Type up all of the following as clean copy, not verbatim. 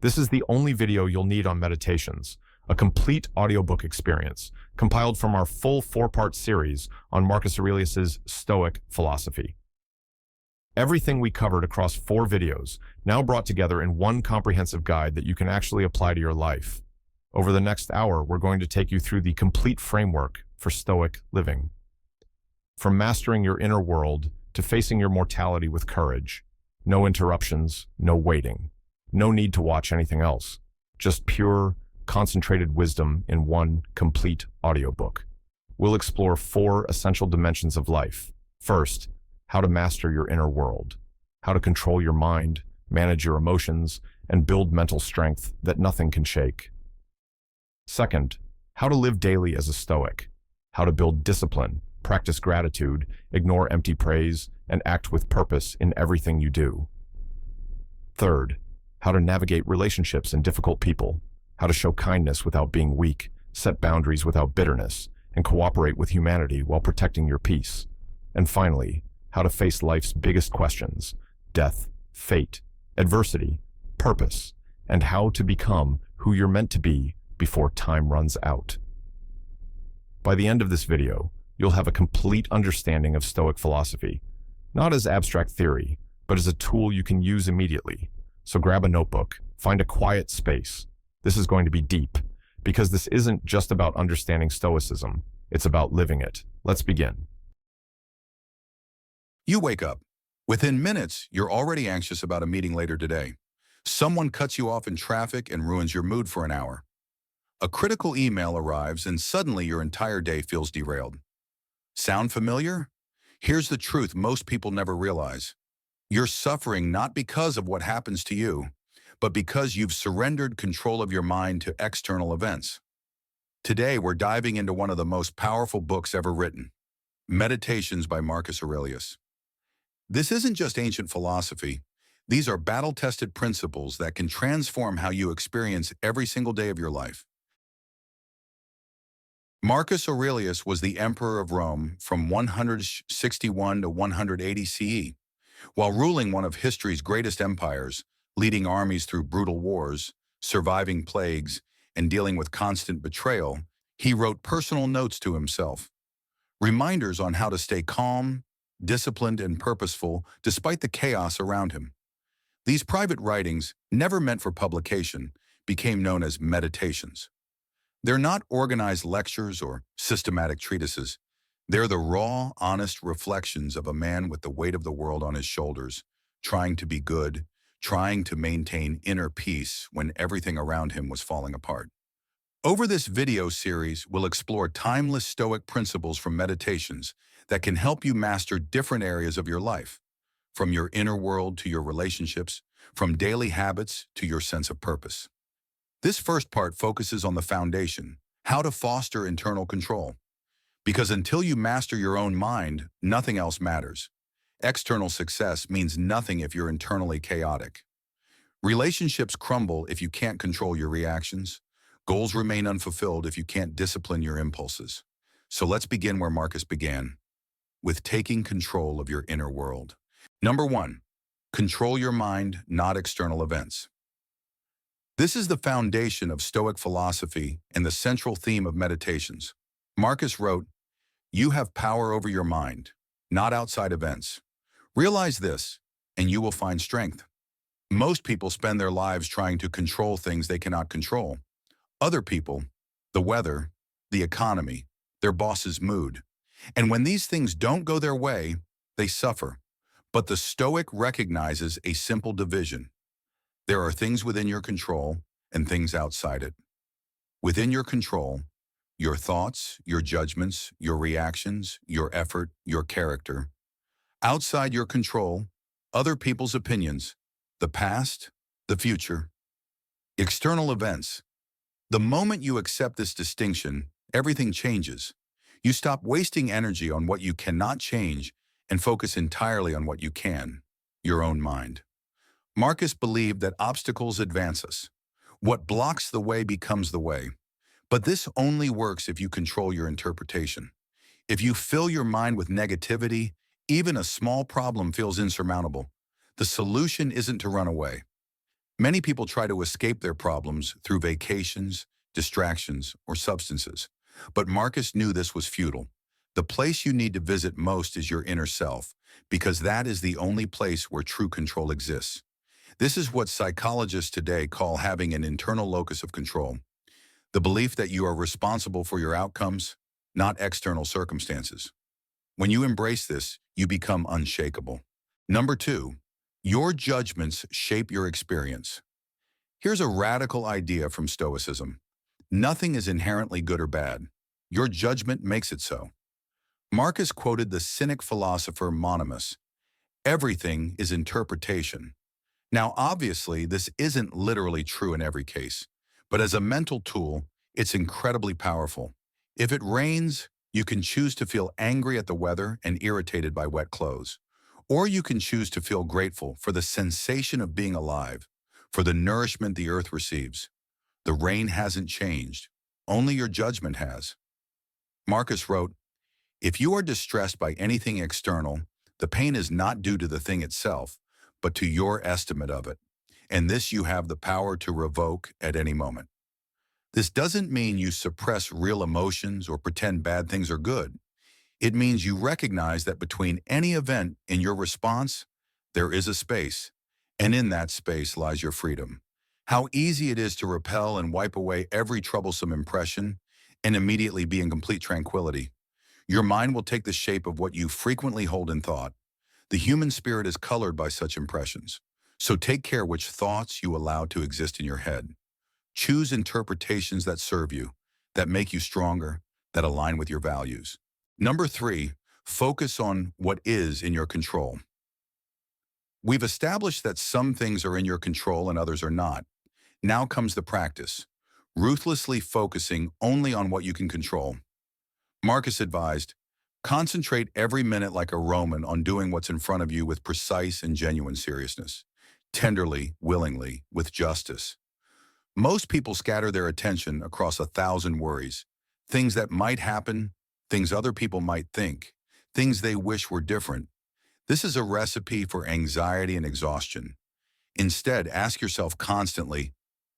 This is the only video you'll need on meditations, a complete audiobook experience, compiled from our full 4-part series on Marcus Aurelius's Stoic philosophy. Everything we covered across 4 videos, now brought together in one comprehensive guide that you can actually apply to your life. Over the next hour, we're going to take you through the complete framework for Stoic living. From mastering your inner world to facing your mortality with courage. No interruptions, no waiting. No need to watch anything else. Just pure, concentrated wisdom in one complete audiobook. We'll explore 4 essential dimensions of life. First, how to master your inner world. How to control your mind, manage your emotions, and build mental strength that nothing can shake. Second, how to live daily as a Stoic. How to build discipline, practice gratitude, ignore empty praise, and act with purpose in everything you do. Third, how to navigate relationships and difficult people. How to show kindness without being weak, set boundaries without bitterness, and cooperate with humanity while protecting your peace. And finally, how to face life's biggest questions: death, fate, adversity, purpose, and how to become who you're meant to be before time runs out. By the end of this video, you'll have a complete understanding of Stoic philosophy, not as abstract theory, but as a tool you can use immediately. So grab a notebook, find a quiet space. This is going to be deep, because this isn't just about understanding Stoicism, it's about living it. Let's begin. You wake up. Within minutes, you're already anxious about a meeting later today. Someone cuts you off in traffic and ruins your mood for an hour. A critical email arrives and suddenly your entire day feels derailed. Sound familiar? Here's the truth most people never realize. You're suffering not because of what happens to you, but because you've surrendered control of your mind to external events. Today, we're diving into one of the most powerful books ever written, Meditations by Marcus Aurelius. This isn't just ancient philosophy. These are battle-tested principles that can transform how you experience every single day of your life. Marcus Aurelius was the emperor of Rome from 161 to 180 CE. While ruling one of history's greatest empires, leading armies through brutal wars, surviving plagues, and dealing with constant betrayal, he wrote personal notes to himself. Reminders on how to stay calm, disciplined, and purposeful despite the chaos around him. These private writings, never meant for publication, became known as meditations. They're not organized lectures or systematic treatises. They're the raw, honest reflections of a man with the weight of the world on his shoulders, trying to be good, trying to maintain inner peace when everything around him was falling apart. Over this video series, we'll explore timeless Stoic principles from meditations that can help you master different areas of your life, from your inner world to your relationships, from daily habits to your sense of purpose. This first part focuses on the foundation, how to foster internal control. Because until you master your own mind, nothing else matters. External success means nothing if you're internally chaotic. Relationships crumble if you can't control your reactions. Goals remain unfulfilled if you can't discipline your impulses. So let's begin where Marcus began, with taking control of your inner world. Number 1, control your mind, not external events. This is the foundation of Stoic philosophy and the central theme of meditations. Marcus wrote, "You have power over your mind, not outside events. Realize this, and you will find strength." Most people spend their lives trying to control things they cannot control. Other people, the weather, the economy, their boss's mood. And when these things don't go their way, they suffer. But the Stoic recognizes a simple division. There are things within your control and things outside it. Within your control, your thoughts, your judgments, your reactions, your effort, your character. Outside your control, other people's opinions, the past, the future. External events. The moment you accept this distinction, everything changes. You stop wasting energy on what you cannot change and focus entirely on what you can, your own mind. Marcus believed that obstacles advance us. What blocks the way becomes the way. But this only works if you control your interpretation. If you fill your mind with negativity, even a small problem feels insurmountable. The solution isn't to run away. Many people try to escape their problems through vacations, distractions, or substances. But Marcus knew this was futile. The place you need to visit most is your inner self, because that is the only place where true control exists. This is what psychologists today call having an internal locus of control, the belief that you are responsible for your outcomes, not external circumstances. When you embrace this, you become unshakable. Number 2, your judgments shape your experience. Here's a radical idea from Stoicism. Nothing is inherently good or bad. Your judgment makes it so. Marcus quoted the Cynic philosopher Monimus, "Everything is interpretation." Now, obviously, this isn't literally true in every case, but as a mental tool, it's incredibly powerful. If it rains, you can choose to feel angry at the weather and irritated by wet clothes. Or you can choose to feel grateful for the sensation of being alive, for the nourishment the earth receives. The rain hasn't changed. Only your judgment has. Marcus wrote, "If you are distressed by anything external, the pain is not due to the thing itself, but to your estimate of it. And this you have the power to revoke at any moment." This doesn't mean you suppress real emotions or pretend bad things are good. It means you recognize that between any event and your response, there is a space, and in that space lies your freedom. How easy it is to repel and wipe away every troublesome impression and immediately be in complete tranquility. Your mind will take the shape of what you frequently hold in thought. The human spirit is colored by such impressions. So take care which thoughts you allow to exist in your head. Choose interpretations that serve you, that make you stronger, that align with your values. Number 3, focus on what is in your control. We've established that some things are in your control and others are not. Now comes the practice, ruthlessly focusing only on what you can control. Marcus advised, concentrate every minute like a Roman on doing what's in front of you with precise and genuine seriousness, tenderly, willingly, with justice. Most people scatter their attention across 1,000 worries, things that might happen, things other people might think, things they wish were different. This is a recipe for anxiety and exhaustion. Instead, ask yourself constantly,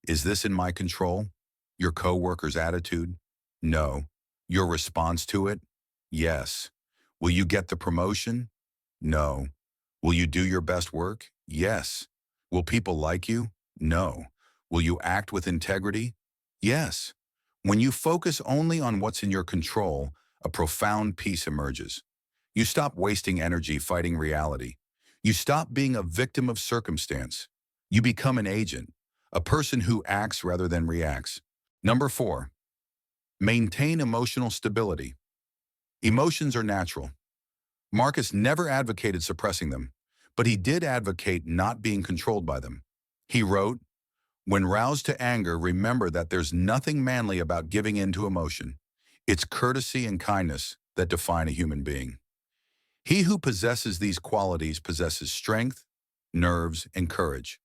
is this in my control? Your coworker's attitude? No. Your response to it? Yes. Will you get the promotion? No. Will you do your best work? Yes. Will people like you? No. Will you act with integrity? Yes. When you focus only on what's in your control, a profound peace emerges. You stop wasting energy fighting reality. You stop being a victim of circumstance. You become an agent, a person who acts rather than reacts. Number 4, maintain emotional stability. Emotions are natural. Marcus never advocated suppressing them, but he did advocate not being controlled by them. He wrote, "When roused to anger, remember that there's nothing manly about giving in to emotion. It's courtesy and kindness that define a human being." He who possesses these qualities possesses strength, nerves, and courage,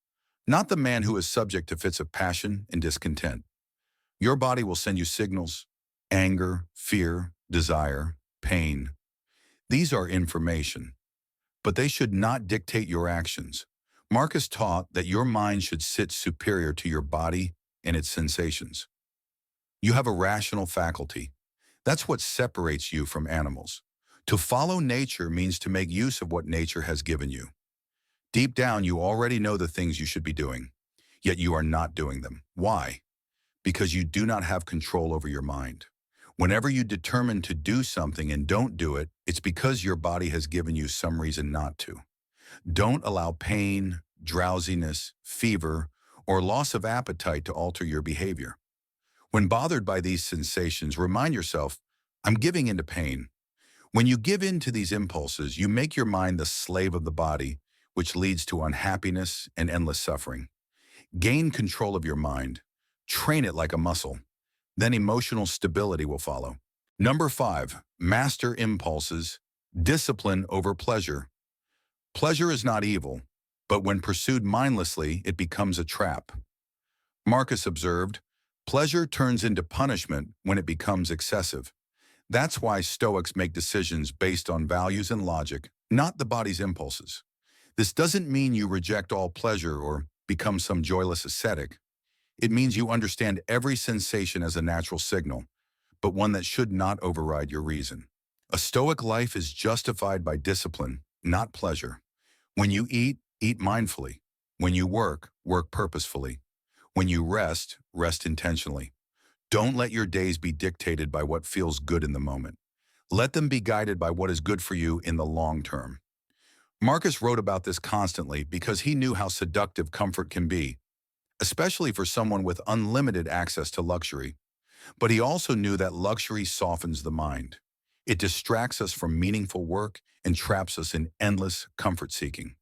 not the man who is subject to fits of passion and discontent. Your body will send you signals: anger, fear, desire, pain. These are information, but they should not dictate your actions. Marcus taught that your mind should sit superior to your body and its sensations. You have a rational faculty. That's what separates you from animals. To follow nature means to make use of what nature has given you. Deep down, you already know the things you should be doing, yet you are not doing them. Why? Because you do not have control over your mind. Whenever you determine to do something and don't do it, it's because your body has given you some reason not to. Don't allow pain, drowsiness, fever, or loss of appetite to alter your behavior. When bothered by these sensations, remind yourself, I'm giving in to pain. When you give in to these impulses, you make your mind the slave of the body, which leads to unhappiness and endless suffering. Gain control of your mind. Train it like a muscle. Then emotional stability will follow. Number 5, master impulses. Discipline over pleasure. Pleasure is not evil, but when pursued mindlessly, it becomes a trap. Marcus observed, pleasure turns into punishment when it becomes excessive. That's why Stoics make decisions based on values and logic, not the body's impulses. This doesn't mean you reject all pleasure or become some joyless ascetic. It means you understand every sensation as a natural signal, but one that should not override your reason. A Stoic life is justified by discipline, not pleasure. When you eat, eat mindfully. When you work, work purposefully. When you rest, rest intentionally. Don't let your days be dictated by what feels good in the moment. Let them be guided by what is good for you in the long term. Marcus wrote about this constantly because he knew how seductive comfort can be, especially for someone with unlimited access to luxury. But he also knew that luxury softens the mind. It distracts us from meaningful work and traps us in endless comfort seeking.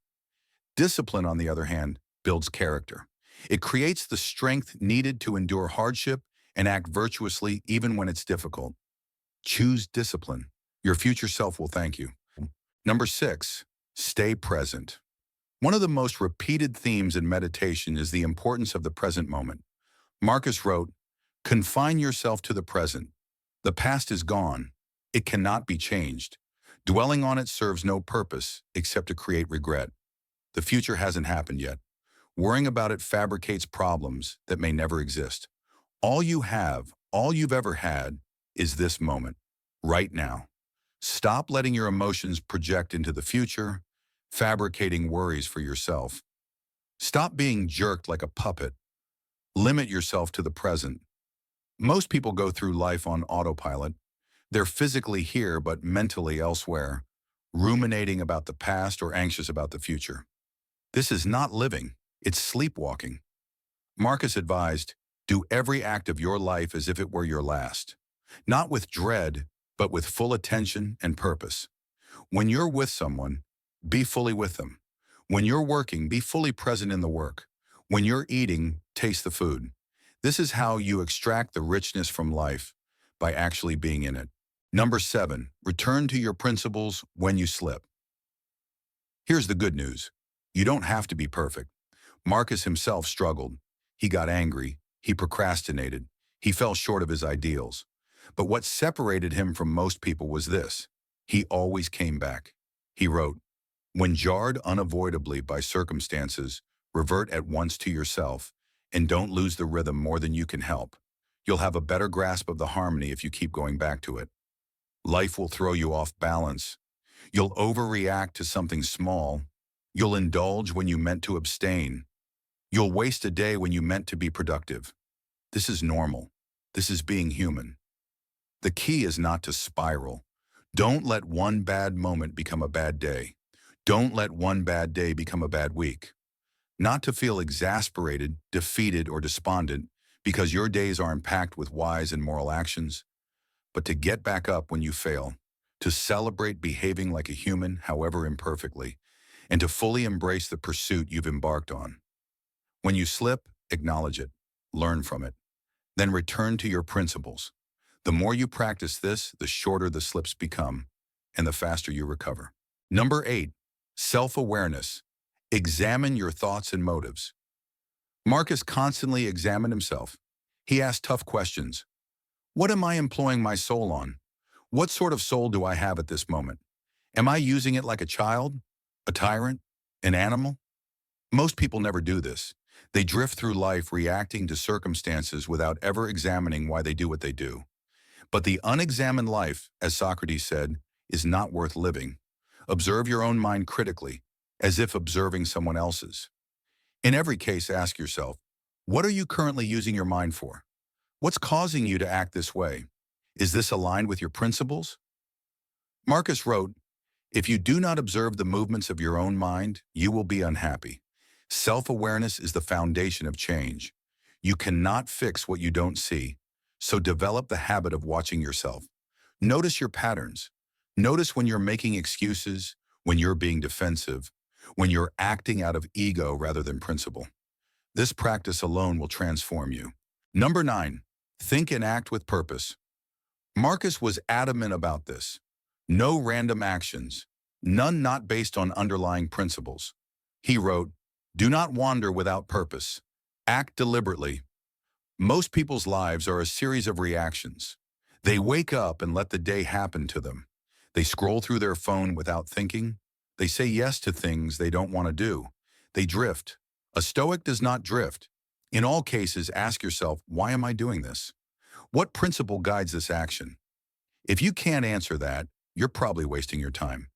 Discipline, on the other hand, builds character. It creates the strength needed to endure hardship and act virtuously even when it's difficult. Choose discipline. Your future self will thank you. Number 6, stay present. One of the most repeated themes in meditation is the importance of the present moment. Marcus wrote, "Confine yourself to the present. The past is gone. It cannot be changed. Dwelling on it serves no purpose except to create regret. The future hasn't happened yet. Worrying about it fabricates problems that may never exist. All you have, all you've ever had, is this moment, right now. Stop letting your emotions project into the future, fabricating worries for yourself. Stop being jerked like a puppet. Limit yourself to the present. Most people go through life on autopilot. They're physically here but mentally elsewhere, ruminating about the past or anxious about the future. This is not living, it's sleepwalking. Marcus advised, do every act of your life as if it were your last. Not with dread, but with full attention and purpose. When you're with someone, be fully with them. When you're working, be fully present in the work. When you're eating, taste the food. This is how you extract the richness from life, by actually being in it. Number 7, return to your principles when you slip. Here's the good news. You don't have to be perfect. Marcus himself struggled. He got angry. He procrastinated. He fell short of his ideals. But what separated him from most people was this. He always came back. He wrote, "When jarred unavoidably by circumstances, revert at once to yourself, and don't lose the rhythm more than you can help. You'll have a better grasp of the harmony if you keep going back to it. Life will throw you off balance. You'll overreact to something small. You'll indulge when you meant to abstain. You'll waste a day when you meant to be productive. This is normal. This is being human. The key is not to spiral. Don't let one bad moment become a bad day. Don't let one bad day become a bad week. Not to feel exasperated, defeated, or despondent because your days aren't packed with wise and moral actions, but to get back up when you fail, to celebrate behaving like a human, however imperfectly, and to fully embrace the pursuit you've embarked on. When you slip, acknowledge it, learn from it, then return to your principles. The more you practice this, the shorter the slips become, and the faster you recover. Number 8, self-awareness. Examine your thoughts and motives. Marcus constantly examined himself. He asked tough questions. What am I employing my soul on? What sort of soul do I have at this moment? Am I using it like a child, a tyrant, an animal? Most people never do this. They drift through life reacting to circumstances without ever examining why they do what they do. But the unexamined life, as Socrates said, is not worth living. Observe your own mind critically, as if observing someone else's. In every case, ask yourself, what are you currently using your mind for? What's causing you to act this way? Is this aligned with your principles? Marcus wrote, if you do not observe the movements of your own mind, you will be unhappy. Self-awareness is the foundation of change. You cannot fix what you don't see, so develop the habit of watching yourself. Notice your patterns. Notice when you're making excuses, when you're being defensive, when you're acting out of ego rather than principle. This practice alone will transform you. Number 9, think and act with purpose. Marcus was adamant about this. No random actions, none not based on underlying principles. He wrote, do not wander without purpose. Act deliberately. Most people's lives are a series of reactions. They wake up and let the day happen to them. They scroll through their phone without thinking. They say yes to things they don't want to do. They drift. A Stoic does not drift. In all cases, ask yourself, why am I doing this? What principle guides this action? If you can't answer that, you're probably wasting your time.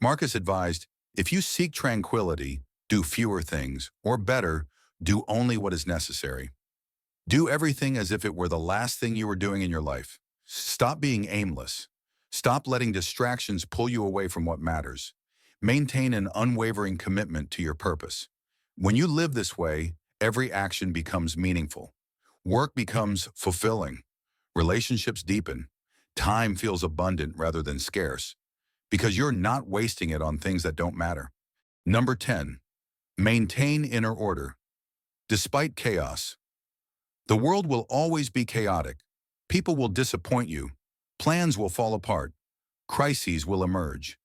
Marcus advised, if you seek tranquility, do fewer things, or better, do only what is necessary. Do everything as if it were the last thing you were doing in your life. Stop being aimless. Stop letting distractions pull you away from what matters. Maintain an unwavering commitment to your purpose. When you live this way, every action becomes meaningful. Work becomes fulfilling. Relationships deepen. Time feels abundant rather than scarce, because you're not wasting it on things that don't matter. Number 10, maintain inner order. Despite chaos, the world will always be chaotic. People will disappoint you. Plans will fall apart. Crises will emerge.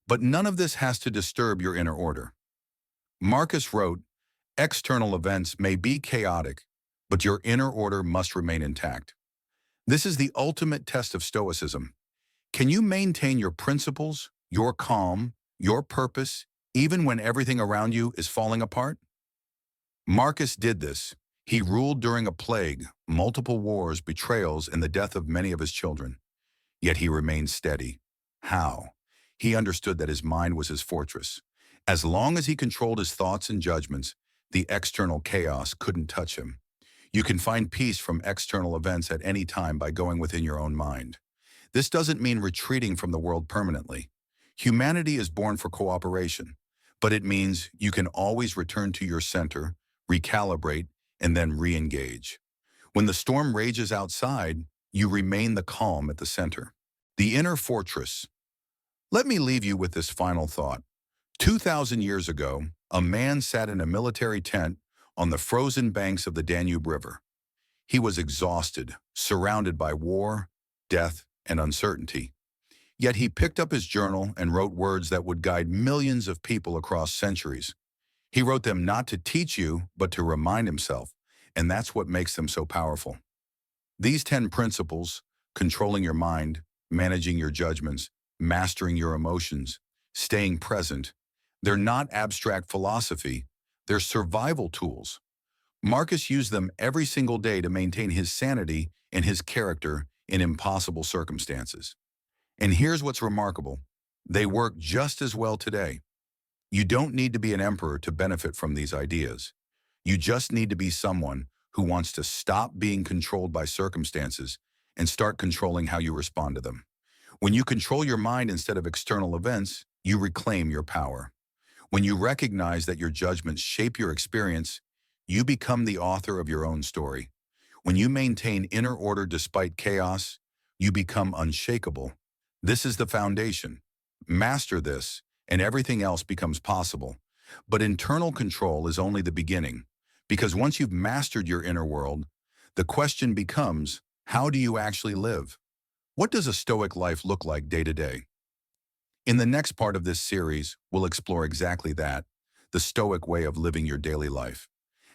But none of this has to disturb your inner order. Marcus wrote, external events may be chaotic, but your inner order must remain intact. This is the ultimate test of Stoicism. Can you maintain your principles, your calm, your purpose, even when everything around you is falling apart? Marcus did this. He ruled during a plague, multiple wars, betrayals, and the death of many of his children. Yet he remained steady. How? He understood that his mind was his fortress. As long as he controlled his thoughts and judgments, the external chaos couldn't touch him. You can find peace from external events at any time by going within your own mind. This doesn't mean retreating from the world permanently. Humanity is born for cooperation, but it means you can always return to your center, recalibrate, and then re-engage. When the storm rages outside, you remain the calm at the center. The inner fortress. Let me leave you with this final thought. 2,000 years ago, a man sat in a military tent on the frozen banks of the Danube River. He was exhausted, surrounded by war, death, and uncertainty. Yet he picked up his journal and wrote words that would guide millions of people across centuries. He wrote them not to teach you, but to remind himself, and that's what makes them so powerful. These 10 principles, controlling your mind, managing your judgments, mastering your emotions, staying present, they're not abstract philosophy, they're survival tools. Marcus used them every single day to maintain his sanity and his character in impossible circumstances. And here's what's remarkable. They work just as well today. You don't need to be an emperor to benefit from these ideas. You just need to be someone who wants to stop being controlled by circumstances and start controlling how you respond to them. When you control your mind instead of external events, you reclaim your power. When you recognize that your judgments shape your experience, you become the author of your own story. When you maintain inner order despite chaos, you become unshakable. This is the foundation. Master this, and everything else becomes possible. But internal control is only the beginning, because once you've mastered your inner world, the question becomes, how do you actually live? What does a Stoic life look like day to day? In the next part of this series, we'll explore exactly that, the Stoic way of living your daily life.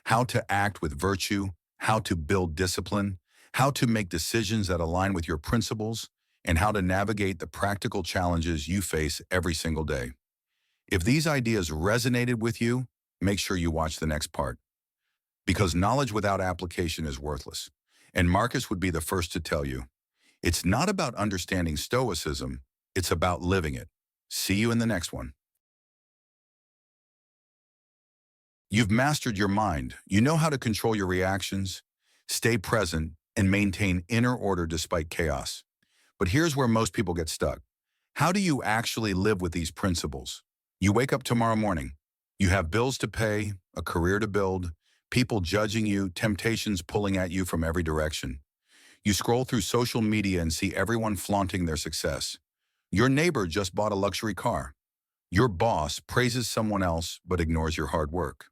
How to act with virtue, how to build discipline, how to make decisions that align with your principles, and how to navigate the practical challenges you face every single day. If these ideas resonated with you, make sure you watch the next part. Because knowledge without application is worthless. And Marcus would be the first to tell you, it's not about understanding Stoicism, it's about living it. See you in the next one. You've mastered your mind. You know how to control your reactions, stay present, and maintain inner order despite chaos. But here's where most people get stuck. How do you actually live with these principles? You wake up tomorrow morning. You have bills to pay, a career to build, people judging you, temptations pulling at you from every direction. You scroll through social media and see everyone flaunting their success. Your neighbor just bought a luxury car. Your boss praises someone else but ignores your hard work.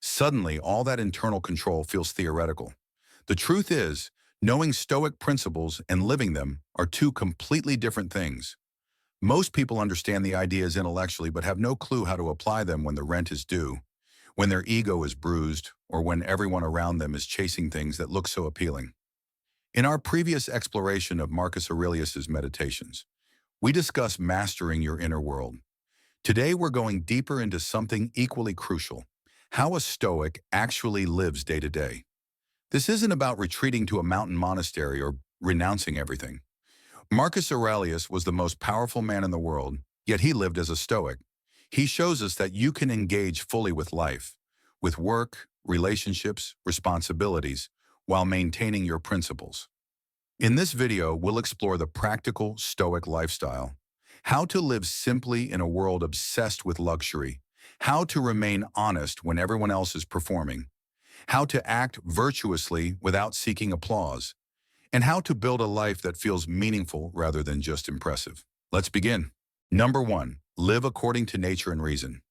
Suddenly, all that internal control feels theoretical. The truth is, knowing Stoic principles and living them are two completely different things. Most people understand the ideas intellectually but have no clue how to apply them when the rent is due, when their ego is bruised, or when everyone around them is chasing things that look so appealing. In our previous exploration of Marcus Aurelius' Meditations, we discussed mastering your inner world. Today we're going deeper into something equally crucial, How a Stoic actually lives day to day. This isn't about retreating to a mountain monastery or renouncing everything. Marcus Aurelius was the most powerful man in the world, yet he lived as a Stoic. He shows us that you can engage fully with life, with work, relationships, responsibilities, while maintaining your principles. In this video, we'll explore the practical Stoic lifestyle, how to live simply in a world obsessed with luxury, how to remain honest when everyone else is performing, how to act virtuously without seeking applause, and how to build a life that feels meaningful rather than just impressive. Let's begin. Number 1. Live according to nature and reason.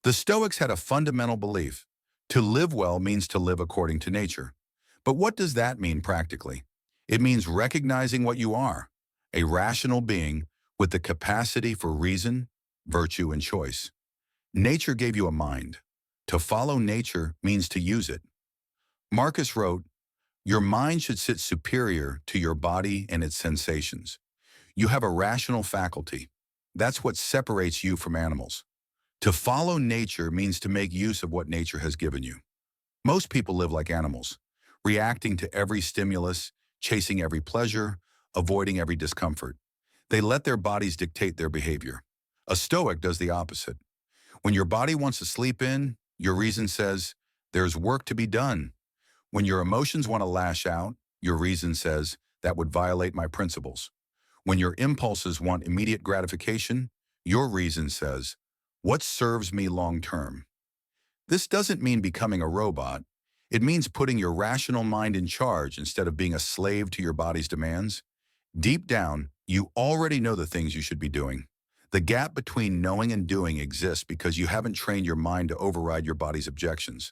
The Stoics had a fundamental belief. To live well means to live according to nature. But what does that mean practically? It means recognizing what you are, a rational being with the capacity for reason, virtue, and choice. Nature gave you a mind. To follow nature means to use it. Marcus wrote, "Your mind should sit superior to your body and its sensations. You have a rational faculty. That's what separates you from animals." To follow nature means to make use of what nature has given you. Most people live like animals, reacting to every stimulus, chasing every pleasure, avoiding every discomfort. They let their bodies dictate their behavior. A Stoic does the opposite. When your body wants to sleep in, your reason says, "There's work to be done." When your emotions want to lash out, your reason says, "That would violate my principles." When your impulses want immediate gratification, your reason says, "What serves me long term?" This doesn't mean becoming a robot. It means putting your rational mind in charge instead of being a slave to your body's demands. Deep down, you already know the things you should be doing. The gap between knowing and doing exists because you haven't trained your mind to override your body's objections.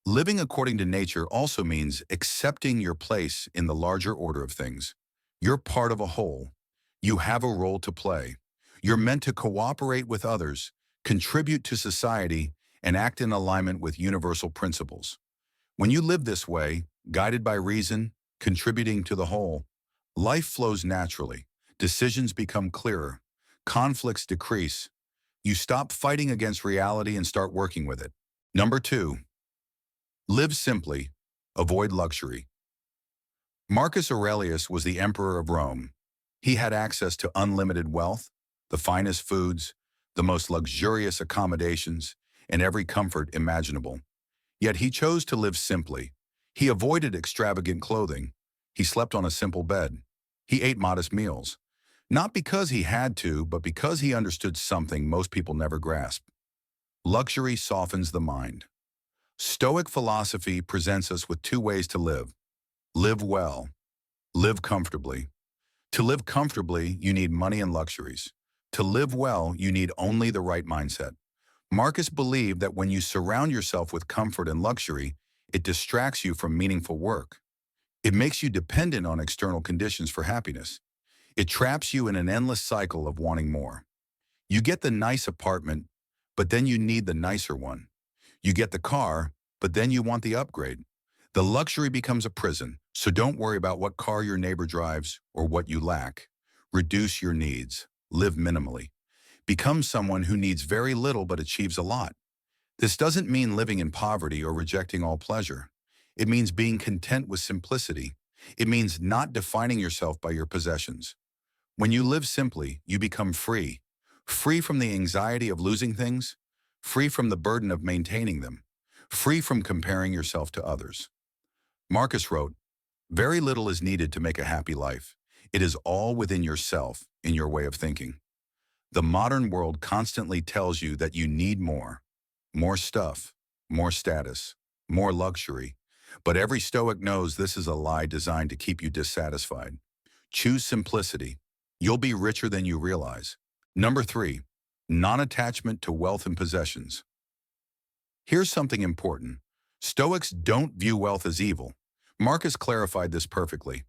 Living according to nature also means accepting your place in the larger order of things. You're part of a whole. You have a role to play. You're meant to cooperate with others, contribute to society, and act in alignment with universal principles. When you live this way, guided by reason, contributing to the whole, life flows naturally. Decisions become clearer. Conflicts decrease. You stop fighting against reality and start working with it. Number 2. Live simply. Avoid luxury. Marcus Aurelius was the emperor of Rome. He had access to unlimited wealth, the finest foods, the most luxurious accommodations, and every comfort imaginable. Yet he chose to live simply. He avoided extravagant clothing. He slept on a simple bed. He ate modest meals. Not because he had to, but because he understood something most people never grasp. Luxury softens the mind. Stoic philosophy presents us with 2 ways to live. Live well. Live comfortably. To live comfortably, you need money and luxuries. To live well, you need only the right mindset. Marcus believed that when you surround yourself with comfort and luxury, it distracts you from meaningful work. It makes you dependent on external conditions for happiness. It traps you in an endless cycle of wanting more. You get the nice apartment, but then you need the nicer one. You get the car, but then you want the upgrade. The luxury becomes a prison, so don't worry about what car your neighbor drives or what you lack. Reduce your needs. Live minimally. Become someone who needs very little but achieves a lot. This doesn't mean living in poverty or rejecting all pleasure. It means being content with simplicity. It means not defining yourself by your possessions. When you live simply, you become free. Free from the anxiety of losing things, free from the burden of maintaining them, free from comparing yourself to others. Marcus wrote, "Very little is needed to make a happy life. It is all within yourself, in your way of thinking." The modern world constantly tells you that you need more. More stuff, more status, more luxury. But every Stoic knows this is a lie designed to keep you dissatisfied. Choose simplicity. You'll be richer than you realize. Number 3, non-attachment to wealth and possessions. Here's something important. Stoics don't view wealth as evil. Marcus clarified this perfectly.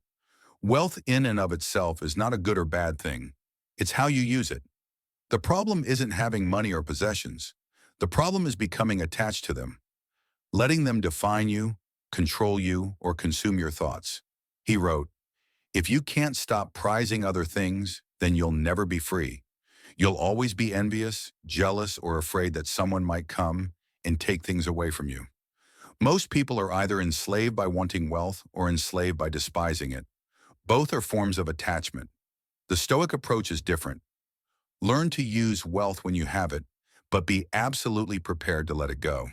Wealth in and of itself is not a good or bad thing. It's how you use it. The problem isn't having money or possessions. The problem is becoming attached to them, letting them define you, control you, or consume your thoughts. He wrote, "If you can't stop prizing other things, then you'll never be free. You'll always be envious, jealous, or afraid that someone might come and take things away from you. Most people are either enslaved by wanting wealth or enslaved by despising it. Both are forms of attachment. The Stoic approach is different. Learn to use wealth when you have it, but be absolutely prepared to let it go.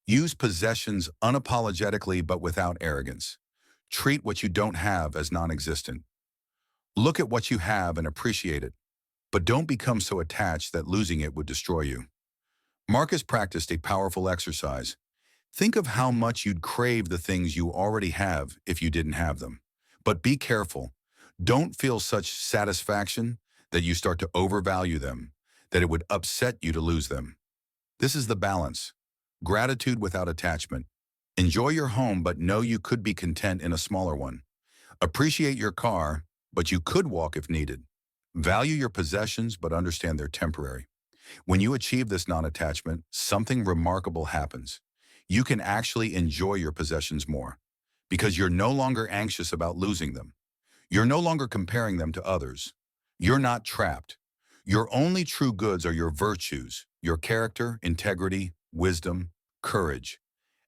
Use possessions unapologetically but without arrogance. Treat what you don't have as non-existent. Look at what you have and appreciate it, but don't become so attached that losing it would destroy you. Marcus practiced a powerful exercise. Think of how much you'd crave the things you already have if you didn't have them. But be careful. Don't feel such satisfaction that you start to overvalue them, that it would upset you to lose them. This is the balance. Gratitude without attachment. Enjoy your home, but know you could be content in a smaller one. Appreciate your car, but you could walk if needed. Value your possessions, but understand they're temporary. When you achieve this non-attachment, something remarkable happens. You can actually enjoy your possessions more because you're no longer anxious about losing them. You're no longer comparing them to others. You're not trapped. Your only true goods are your virtues, your character, integrity, wisdom, courage.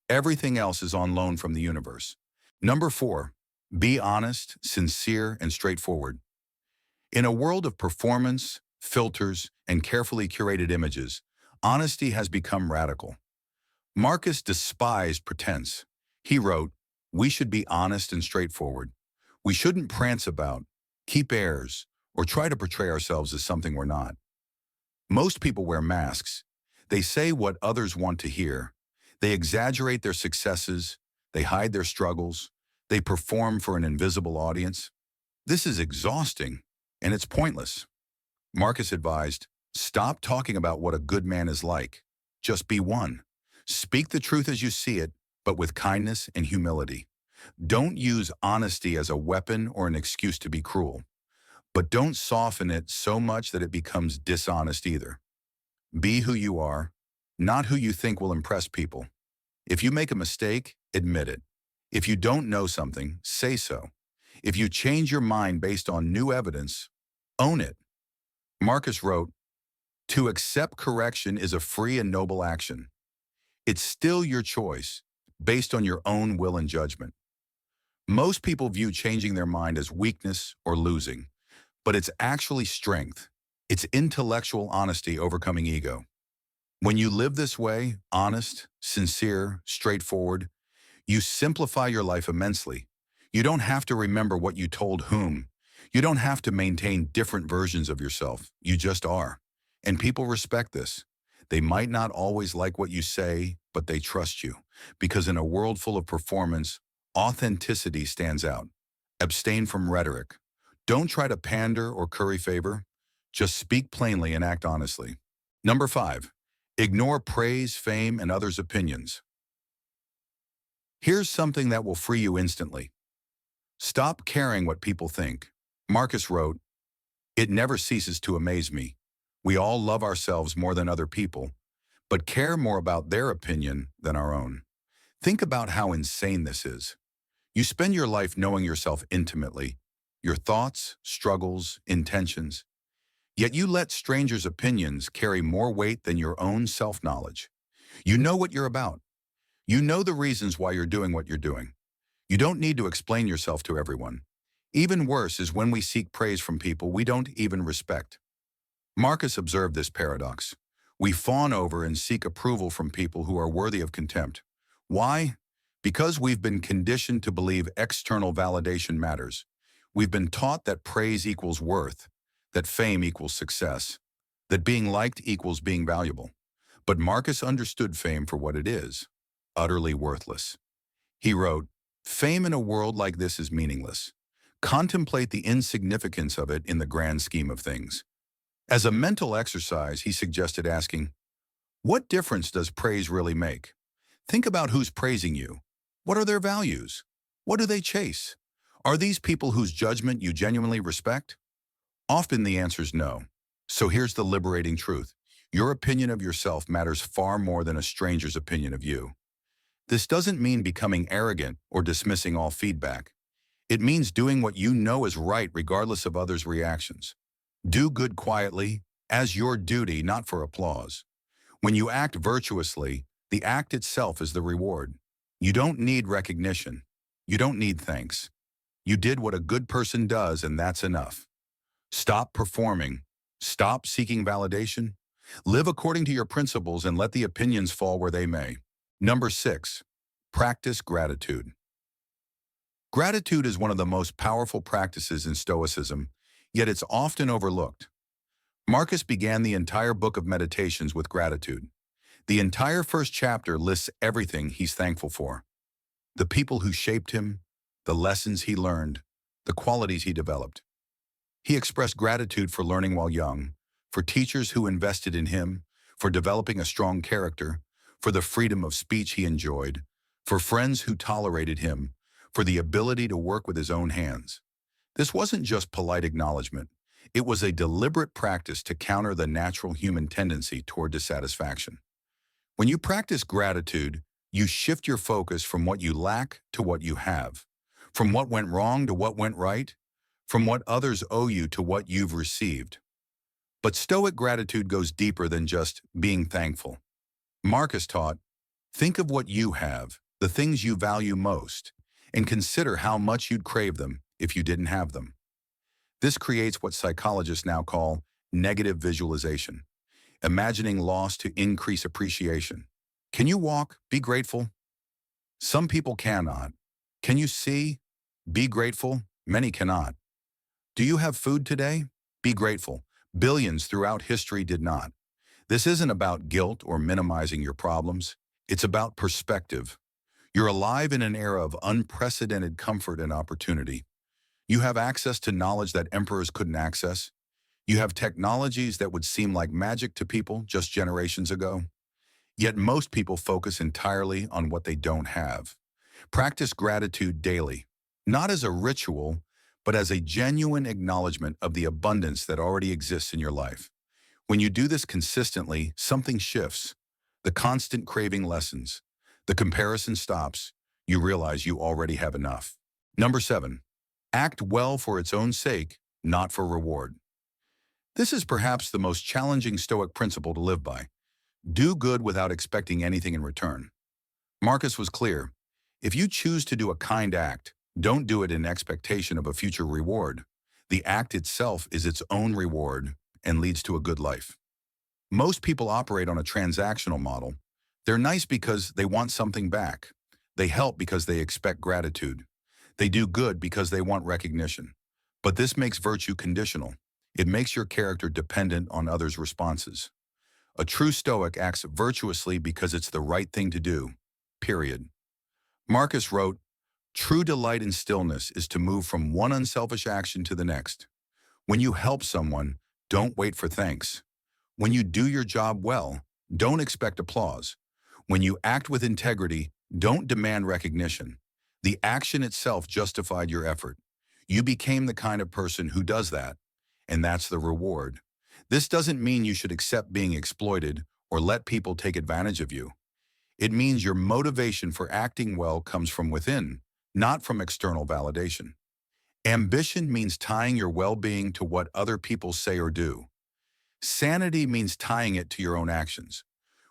Everything else is on loan from the universe. Number 4, be honest, sincere, and straightforward. In a world of performance, filters, and carefully curated images, honesty has become radical. Marcus despised pretense. He wrote, "We should be honest and straightforward. We shouldn't prance about, keep airs, or try to portray ourselves as something we're not." Most people wear masks. They say what others want to hear. They exaggerate their successes. They hide their struggles. They perform for an invisible audience. This is exhausting, and it's pointless. Marcus advised, stop talking about what a good man is like. Just be one. Speak the truth as you see it, but with kindness and humility. Don't use honesty as a weapon or an excuse to be cruel. But don't soften it so much that it becomes dishonest either. Be who you are, not who you think will impress people. If you make a mistake, admit it. If you don't know something, say so. If you change your mind based on new evidence, own it. Marcus wrote, "To accept correction is a free and noble action. It's still your choice, based on your own will and judgment." Most people view changing their mind as weakness or losing, but it's actually strength. It's intellectual honesty overcoming ego. When you live this way, honest, sincere, straightforward, you simplify your life immensely. You don't have to remember what you told whom. You don't have to maintain different versions of yourself. You just are. And people respect this. They might not always like what you say, but they trust you. Because in a world full of performance, authenticity stands out. Abstain from rhetoric. Don't try to pander or curry favor. Just speak plainly and act honestly. Number 5, ignore praise, fame, and others' opinions. Here's something that will free you instantly. Stop caring what people think. Marcus wrote, "It never ceases to amaze me. We all love ourselves more than other people, but care more about their opinion than our own." Think about how insane this is. You spend your life knowing yourself intimately, your thoughts, struggles, intentions, yet you let strangers' opinions carry more weight than your own self-knowledge. You know what you're about. You know the reasons why you're doing what you're doing. You don't need to explain yourself to everyone. Even worse is when we seek praise from people we don't even respect. Marcus observed this paradox. We fawn over and seek approval from people who are worthy of contempt. Why? Because we've been conditioned to believe external validation matters. We've been taught that praise equals worth, that fame equals success, that being liked equals being valuable. But Marcus understood fame for what it is, utterly worthless. He wrote, "Fame in a world like this is meaningless. Contemplate the insignificance of it in the grand scheme of things." As a mental exercise, he suggested asking, what difference does praise really make? Think about who's praising you. What are their values? What do they chase? Are these people whose judgment you genuinely respect? Often the answer is no. So here's the liberating truth. Your opinion of yourself matters far more than a stranger's opinion of you. This doesn't mean becoming arrogant or dismissing all feedback. It means doing what you know is right regardless of others' reactions. Do good quietly, as your duty, not for applause. When you act virtuously, The act itself is the reward. You don't need recognition. You don't need thanks. You did what a good person does, and that's enough. Stop performing. Stop seeking validation. Live according to your principles and let the opinions fall where they may. Number 6, practice gratitude. Gratitude is one of the most powerful practices in Stoicism, yet it's often overlooked. Marcus began the entire book of Meditations with gratitude. The entire first chapter lists everything he's thankful for. The people who shaped him, the lessons he learned, the qualities he developed. He expressed gratitude for learning while young, for teachers who invested in him, for developing a strong character, for the freedom of speech he enjoyed, for friends who tolerated him, for the ability to work with his own hands. This wasn't just polite acknowledgement. It was a deliberate practice to counter the natural human tendency toward dissatisfaction. When you practice gratitude, you shift your focus from what you lack to what you have, from what went wrong to what went right, from what others owe you to what you've received. But Stoic gratitude goes deeper than just being thankful. Marcus taught, think of what you have, the things you value most, and consider how much you'd crave them if you didn't have them. This creates what psychologists now call negative visualization, imagining loss to increase appreciation. Can you walk? Be grateful. Some people cannot. Can you see? Be grateful. Many cannot. Do you have food today? Be grateful. Billions throughout history did not. This isn't about guilt or minimizing your problems. It's about perspective. You're alive in an era of unprecedented comfort and opportunity. You have access to knowledge that emperors couldn't access. You have technologies that would seem like magic to people just generations ago. Yet most people focus entirely on what they don't have. Practice gratitude daily, not as a ritual, but as a genuine acknowledgement of the abundance that already exists in your life. When you do this consistently, something shifts. The constant craving lessens. The comparison stops. You realize you already have enough. Number 7, act well for its own sake, not for reward. This is perhaps the most challenging Stoic principle to live by. Do good without expecting anything in return. Marcus was clear. If you choose to do a kind act, don't do it in expectation of a future reward. The act itself is its own reward and leads to a good life. Most people operate on a transactional model. They're nice because they want something back. They help because they expect gratitude. They do good because they want recognition. But this makes virtue conditional. It makes your character dependent on others' responses. A true Stoic acts virtuously because it's the right thing to do, period. Marcus wrote, true delight in stillness is to move from one unselfish action to the next. When you help someone, don't wait for thanks. When you do your job well, don't expect applause. When you act with integrity, don't demand recognition. The action itself justified your effort. You became the kind of person who does that, and that's the reward. This doesn't mean you should accept being exploited or let people take advantage of you. It means your motivation for acting well comes from within, not from external validation. Ambition means tying your well-being to what other people say or do. Sanity means tying it to your own actions.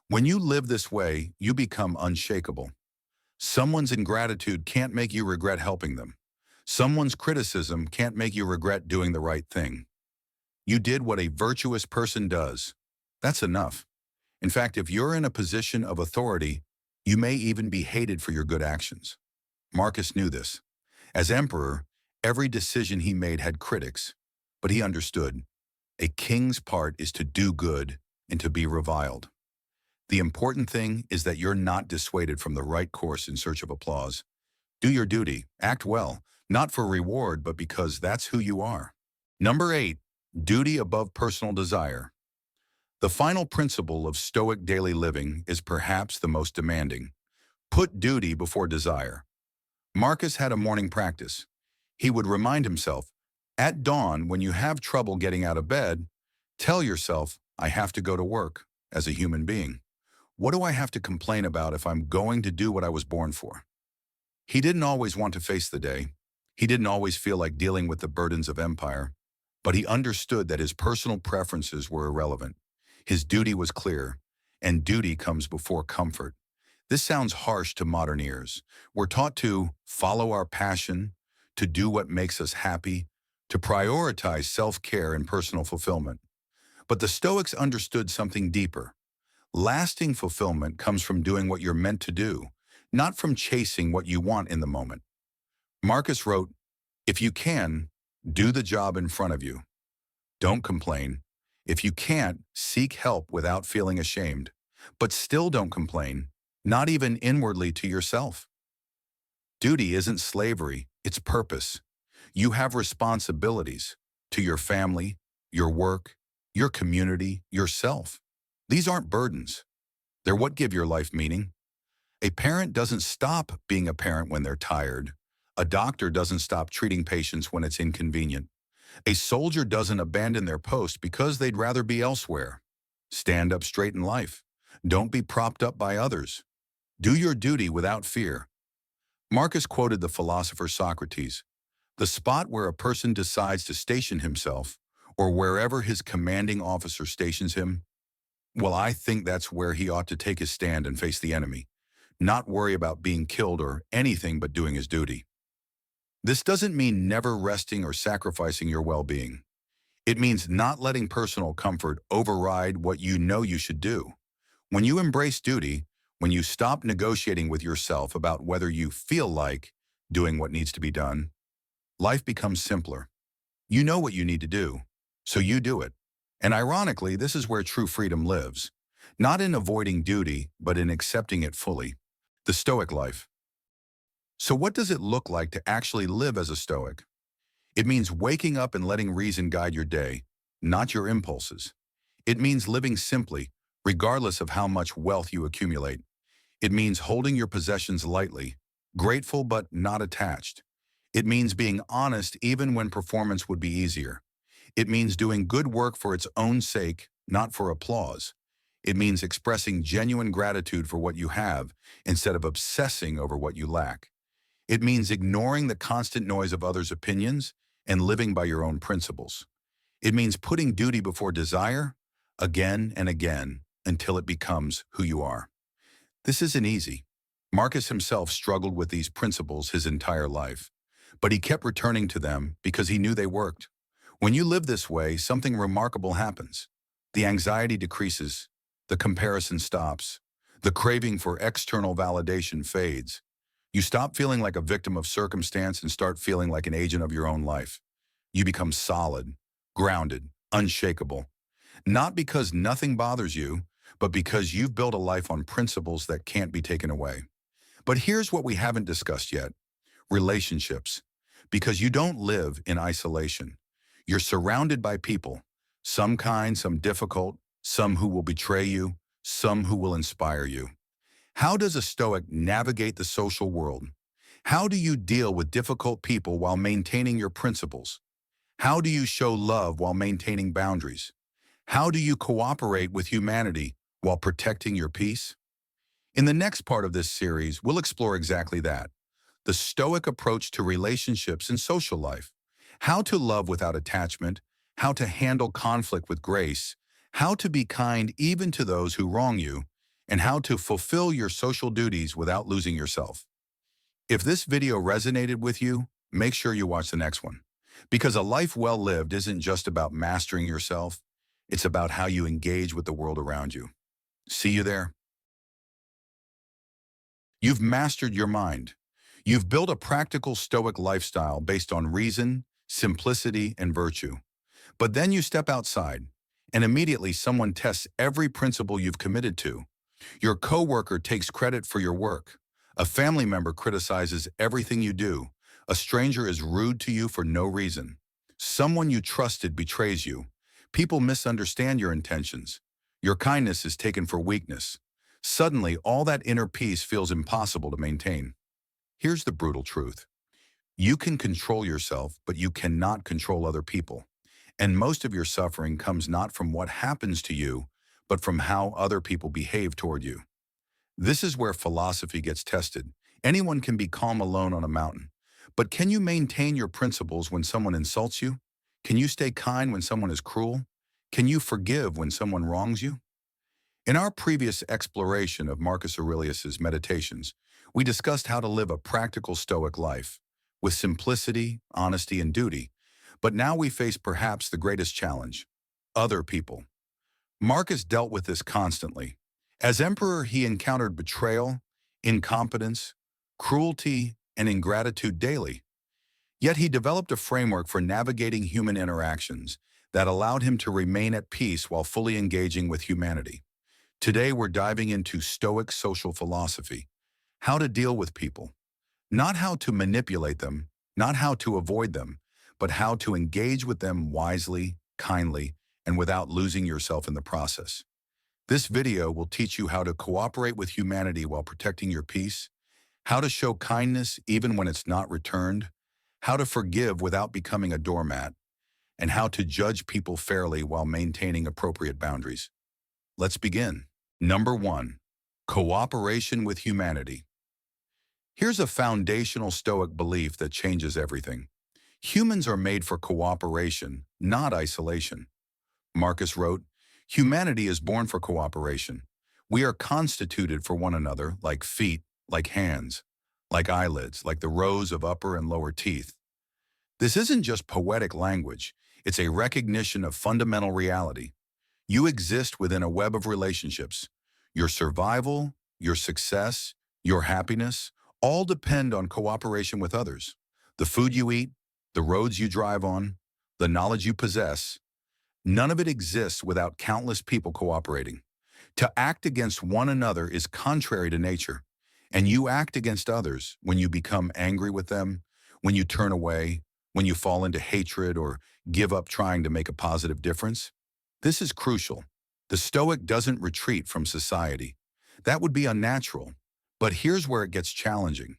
When you live this way, you become unshakable. Someone's ingratitude can't make you regret helping them. Someone's criticism can't make you regret doing the right thing. You did what a virtuous person does. That's enough. In fact, if you're in a position of authority, you may even be hated for your good actions. Marcus knew this. As emperor, every decision he made had critics, but he understood. A king's part is to do good and to be reviled. The important thing is that you're not dissuaded from the right course in search of applause. Do your duty, act well, not for reward, but because that's who you are. Number 8, duty above personal desire. The final principle of Stoic daily living is perhaps the most demanding. Put duty before desire. Marcus had a morning practice. He would remind himself, at dawn, when you have trouble getting out of bed, tell yourself, I have to go to work as a human being. What do I have to complain about if I'm going to do what I was born for? He didn't always want to face the day. He didn't always feel like dealing with the burdens of empire, but he understood that his personal preferences were irrelevant. His duty was clear, and duty comes before comfort. This sounds harsh to modern ears. We're taught to follow our passion, to do what makes us happy, to prioritize self-care and personal fulfillment. But the Stoics understood something deeper. Lasting fulfillment comes from doing what you're meant to do, not from chasing what you want in the moment. Marcus wrote, "If you can, do the job in front of you. Don't complain. If you can't, seek help without feeling ashamed. But still don't complain, not even inwardly to yourself." Duty isn't slavery, it's purpose. You have responsibilities to your family, your work, your community, yourself. These aren't burdens. They're what give your life meaning. A parent doesn't stop being a parent when they're tired. A doctor doesn't stop treating patients when it's inconvenient. A soldier doesn't abandon their post because they'd rather be elsewhere. Stand up straight in life. Don't be propped up by others. Do your duty without fear. Marcus quoted the philosopher Socrates, "The spot where a person decides to station himself, or wherever his commanding officer stations him, well, I think that's where he ought to take his stand and face the enemy, not worry about being killed or anything but doing his duty." This doesn't mean never resting or sacrificing your well-being. It means not letting personal comfort override what you know you should do. When you embrace duty, when you stop negotiating with yourself about whether you feel like doing what needs to be done, life becomes simpler. You know what you need to do, so you do it. And ironically, this is where true freedom lives. Not in avoiding duty, but in accepting it fully. The Stoic life. So what does it look like to actually live as a Stoic? It means waking up and letting reason guide your day, not your impulses. It means living simply, regardless of how much wealth you accumulate. It means holding your possessions lightly, grateful but not attached. It means being honest even when performance would be easier. It means doing good work for its own sake, not for applause. It means expressing genuine gratitude for what you have instead of obsessing over what you lack. It means ignoring the constant noise of others' opinions and living by your own principles. It means putting duty before desire again and again until it becomes who you are. This isn't easy. Marcus himself struggled with these principles his entire life, but he kept returning to them because he knew they worked. When you live this way, something remarkable happens. The anxiety decreases, the comparison stops, the craving for external validation fades. You stop feeling like a victim of circumstance and start feeling like an agent of your own life. You become solid, grounded, unshakable. Not because nothing bothers you, but because you've built a life on principles that can't be taken away. But here's what we haven't discussed yet: relationships. Because you don't live in isolation. You're surrounded by people, some kind, some difficult, some who will betray you, some who will inspire you. How does a Stoic navigate the social world? How do you deal with difficult people while maintaining your principles? How do you show love while maintaining boundaries? How do you cooperate with humanity while protecting your peace? In the next part of this series, we'll explore exactly that: the Stoic approach to relationships and social life, how to love without attachment, how to handle conflict with grace, how to be kind even to those who wrong you, and how to fulfill your social duties without losing yourself. If this video resonated with you, make sure you watch the next one. Because a life well lived isn't just about mastering yourself, it's about how you engage with the world around you. See you there. You've mastered your mind. You've built a practical Stoic lifestyle based on reason, simplicity, and virtue. But then you step outside, and immediately someone tests every principle you've committed to. Your coworker takes credit for your work. A family member criticizes everything you do. A stranger is rude to you for no reason. Someone you trusted betrays you. People misunderstand your intentions. Your kindness is taken for weakness. Suddenly, all that inner peace feels impossible to maintain. Here's the brutal truth. You can control yourself, but you cannot control other people. And most of your suffering comes not from what happens to you, but from how other people behave toward you. This is where philosophy gets tested. Anyone can be calm alone on a mountain. But can you maintain your principles when someone insults you? Can you stay kind when someone is cruel? Can you forgive when someone wrongs you? In our previous exploration of Marcus Aurelius's Meditations, we discussed how to live a practical Stoic life with simplicity, honesty, and duty. But now we face perhaps the greatest challenge: other people. Marcus dealt with this constantly. As emperor, he encountered betrayal, incompetence, cruelty, and ingratitude daily. Yet he developed a framework for navigating human interactions that allowed him to remain at peace while fully engaging with humanity. Today, we're diving into Stoic social philosophy, how to deal with people, not how to manipulate them, not how to avoid them, but how to engage with them wisely, kindly, and without losing yourself in the process. This video will teach you how to cooperate with humanity while protecting your peace, how to show kindness even when it's not returned, how to forgive without becoming a doormat, and how to judge people fairly while maintaining appropriate boundaries. Let's begin. Number 1. Cooperation with humanity. Here's a foundational Stoic belief that changes everything. Humans are made for cooperation, not isolation. Marcus wrote, "Humanity is born for cooperation. We are constituted for one another, like feet, like hands, like eyelids, like the rows of upper and lower teeth." This isn't just poetic language. It's a recognition of fundamental reality. You exist within a web of relationships. Your survival, your success, your happiness, all depend on cooperation with others. The food you eat, the roads you drive on, the knowledge you possess, none of it exists without countless people cooperating. To act against one another is contrary to nature, and you act against others when you become angry with them, when you turn away, when you fall into hatred or give up trying to make a positive difference. This is crucial. The Stoic doesn't retreat from society. That would be unnatural. But here's where it gets challenging.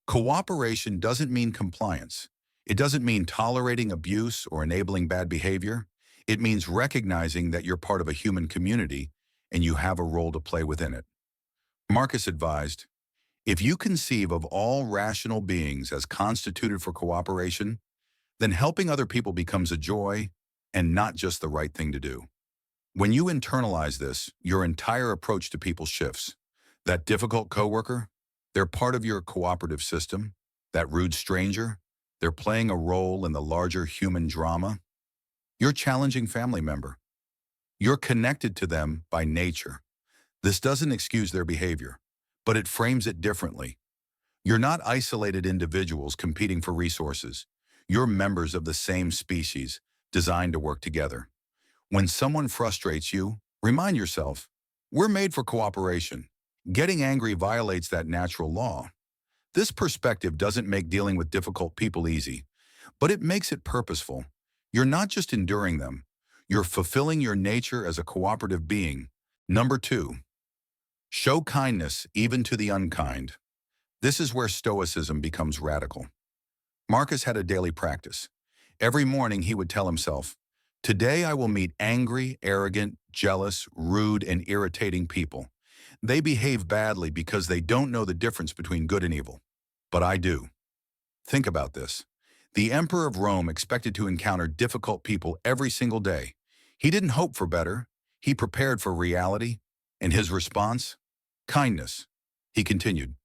Cooperation doesn't mean compliance. It doesn't mean tolerating abuse or enabling bad behavior. It means recognizing that you're part of a human community and you have a role to play within it. Marcus advised, "If you conceive of all rational beings as constituted for cooperation, then helping other people becomes a joy and not just the right thing to do." When you internalize this, your entire approach to people shifts. That difficult coworker, they're part of your cooperative system. That rude stranger, they're playing a role in the larger human drama. Your challenging family member, you're connected to them by nature. This doesn't excuse their behavior, but it frames it differently. You're not isolated individuals competing for resources. You're members of the same species, designed to work together. When someone frustrates you, remind yourself, we're made for cooperation. Getting angry violates that natural law. This perspective doesn't make dealing with difficult people easy, but it makes it purposeful. You're not just enduring them, you're fulfilling your nature as a cooperative being. Number 2. Show kindness even to the unkind. This is where Stoicism becomes radical. Marcus had a daily practice. Every morning he would tell himself, "Today I will meet angry, arrogant, jealous, rude, and irritating people. They behave badly because they don't know the difference between good and evil. But I do." Think about this. The Emperor of Rome expected to encounter difficult people every single day. He didn't hope for better. He prepared for reality. And his response? Kindness. He continued,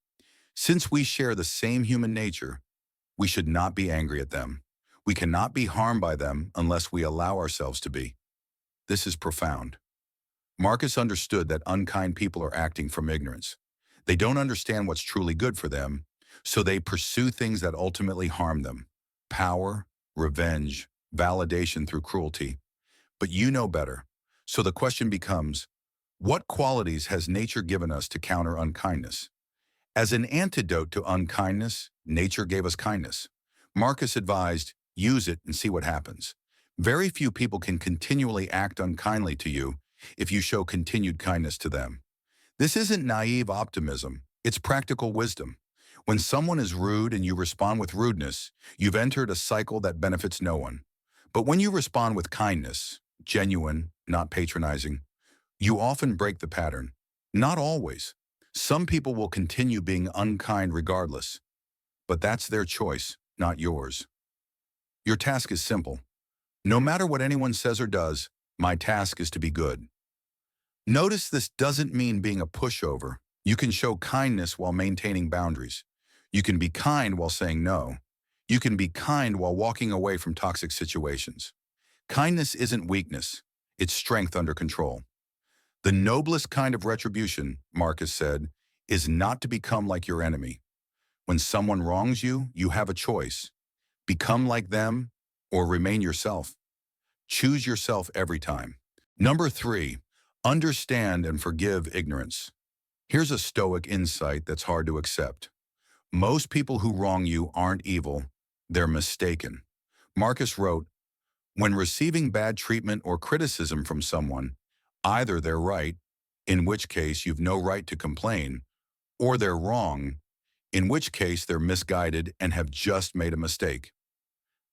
"Since we share the same human nature, we should not be angry at them. We cannot be harmed by them unless we allow ourselves to be." This is profound. Marcus understood that unkind people are acting from ignorance. They don't understand what's truly good for them, so they pursue things that ultimately harm them. Power, revenge, validation through cruelty. But you know better. So the question becomes, what qualities has nature given us to counter unkindness? As an antidote to unkindness, nature gave us kindness. Marcus advised, use it and see what happens. Very few people can continually act unkindly to you if you show continued kindness to them. This isn't naive optimism, it's practical wisdom. When someone is rude and you respond with rudeness, you've entered a cycle that benefits no one. But when you respond with kindness, genuine, not patronizing, you often break the pattern. Not always. Some people will continue being unkind regardless, but that's their choice, not yours. Your task is simple. No matter what anyone says or does, my task is to be good. Notice this doesn't mean being a pushover. You can show kindness while maintaining boundaries. You can be kind while saying no. You can be kind while walking away from toxic situations. Kindness isn't weakness, it's strength under control. The noblest kind of retribution, Marcus said, is not to become like your enemy. When someone wrongs you, you have a choice. Become like them or remain yourself. Choose yourself every time. Number 3, understand and forgive ignorance. Here's a Stoic insight that's hard to accept. Most people who wrong you aren't evil, they're mistaken. Marcus wrote, when receiving bad treatment or criticism from someone, either they're right, in which case you've no right to complain, or they're wrong, in which case they're misguided and have just made a mistake.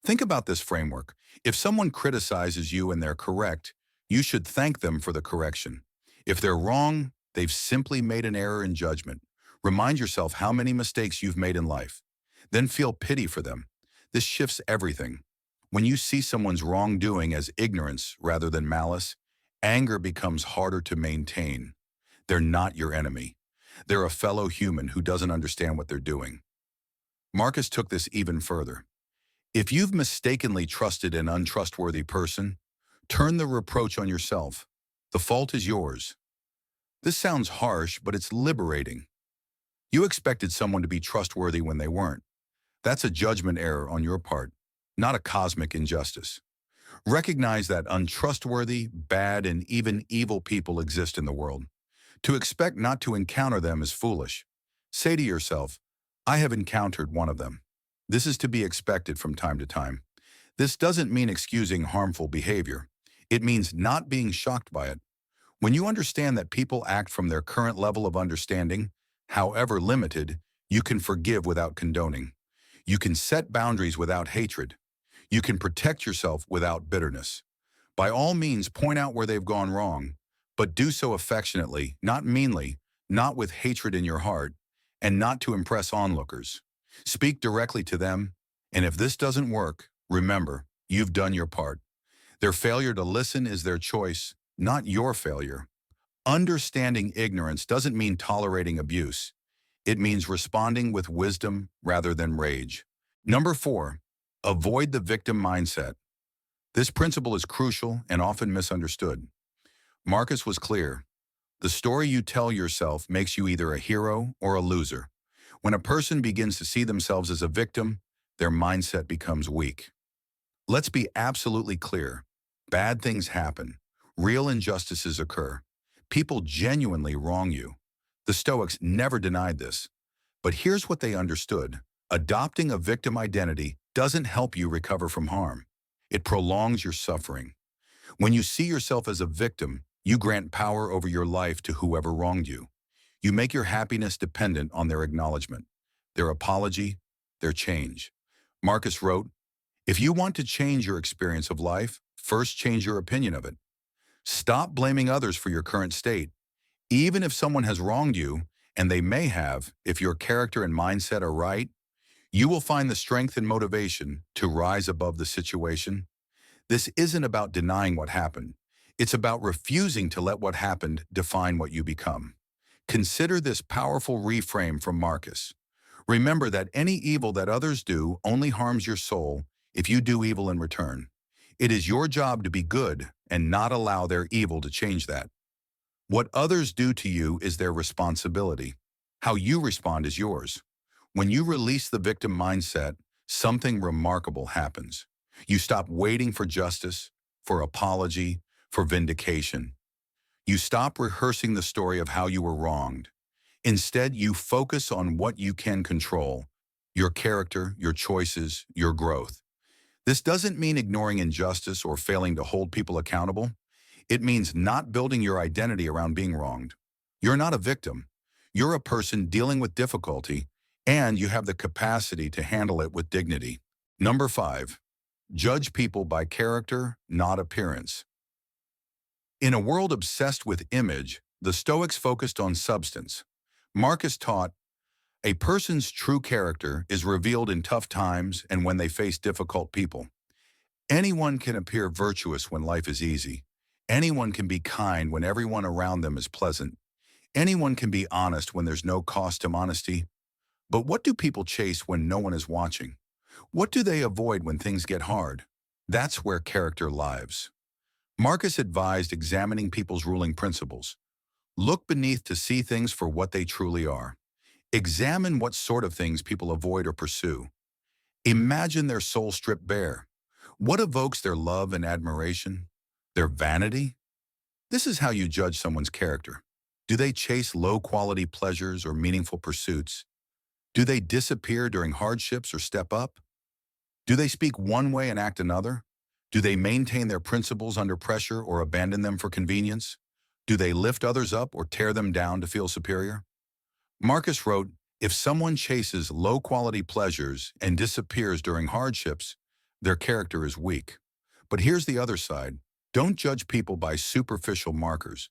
Think about this framework. If someone criticizes you and they're correct, you should thank them for the correction. If they're wrong, they've simply made an error in judgment. Remind yourself how many mistakes you've made in life. Then feel pity for them. This shifts everything. When you see someone's wrongdoing as ignorance rather than malice, anger becomes harder to maintain. They're not your enemy. They're a fellow human who doesn't understand what they're doing. Marcus took this even further. If you've mistakenly trusted an untrustworthy person, turn the reproach on yourself. The fault is yours. This sounds harsh, but it's liberating. You expected someone to be trustworthy when they weren't. That's a judgment error on your part, not a cosmic injustice. Recognize that untrustworthy, bad, and even evil people exist in the world. To expect not to encounter them is foolish. Say to yourself, I have encountered one of them. This is to be expected from time to time. This doesn't mean excusing harmful behavior. It means not being shocked by it. When you understand that people act from their current level of understanding, however limited, you can forgive without condoning. You can set boundaries without hatred. You can protect yourself without bitterness. By all means, point out where they've gone wrong, but do so affectionately, not meanly, not with hatred in your heart, and not to impress onlookers. Speak directly to them, and if this doesn't work, remember, you've done your part. Their failure to listen is their choice, not your failure. Understanding ignorance doesn't mean tolerating abuse. It means responding with wisdom rather than rage. Number 4, avoid the victim mindset. This principle is crucial and often misunderstood. Marcus was clear. The story you tell yourself makes you either a hero or a loser. When a person begins to see themselves as a victim, their mindset becomes weak. Let's be absolutely clear. Bad things happen. Real injustices occur. People genuinely wrong you. The Stoics never denied this. But here's what they understood. Adopting a victim identity doesn't help you recover from harm. It prolongs your suffering. When you see yourself as a victim, you grant power over your life to whoever wronged you. You make your happiness dependent on their acknowledgement, their apology, their change. Marcus wrote, if you want to change your experience of life, first change your opinion of it. Stop blaming others for your current state. Even if someone has wronged you, and they may have, if your character and mindset are right, you will find the strength and motivation to rise above the situation. This isn't about denying what happened. It's about refusing to let what happened define what you become. Consider this powerful reframe from Marcus. Remember that any evil that others do only harms your soul if you do evil in return. It is your job to be good and not allow their evil to change that. What others do to you is their responsibility. How you respond is yours. When you release the victim mindset, something remarkable happens. You stop waiting for justice, for apology, for vindication. You stop rehearsing the story of how you were wronged. Instead, you focus on what you can control, your character, your choices, your growth. This doesn't mean ignoring injustice or failing to hold people accountable. It means not building your identity around being wronged. You're not a victim. You're a person dealing with difficulty, and you have the capacity to handle it with dignity. Number 5, judge people by character, not appearance. In a world obsessed with image, the Stoics focused on substance. Marcus taught, a person's true character is revealed in tough times and when they face difficult people. Anyone can appear virtuous when life is easy. Anyone can be kind when everyone around them is pleasant. Anyone can be honest when there's no cost to honesty. But what do people chase when no one is watching? What do they avoid when things get hard? That's where character lives. Marcus advised examining people's ruling principles. Look beneath to see things for what they truly are. Examine what sort of things people avoid or pursue. Imagine their soul stripped bare. What evokes their love and admiration? Their vanity? This is how you judge someone's character. Do they chase low-quality pleasures or meaningful pursuits? Do they disappear during hardships or step up? Do they speak one way and act another? Do they maintain their principles under pressure or abandon them for convenience? Do they lift others up or tear them down to feel superior? Marcus wrote, if someone chases low-quality pleasures and disappears during hardships, their character is weak. But here's the other side. Don't judge people by superficial markers.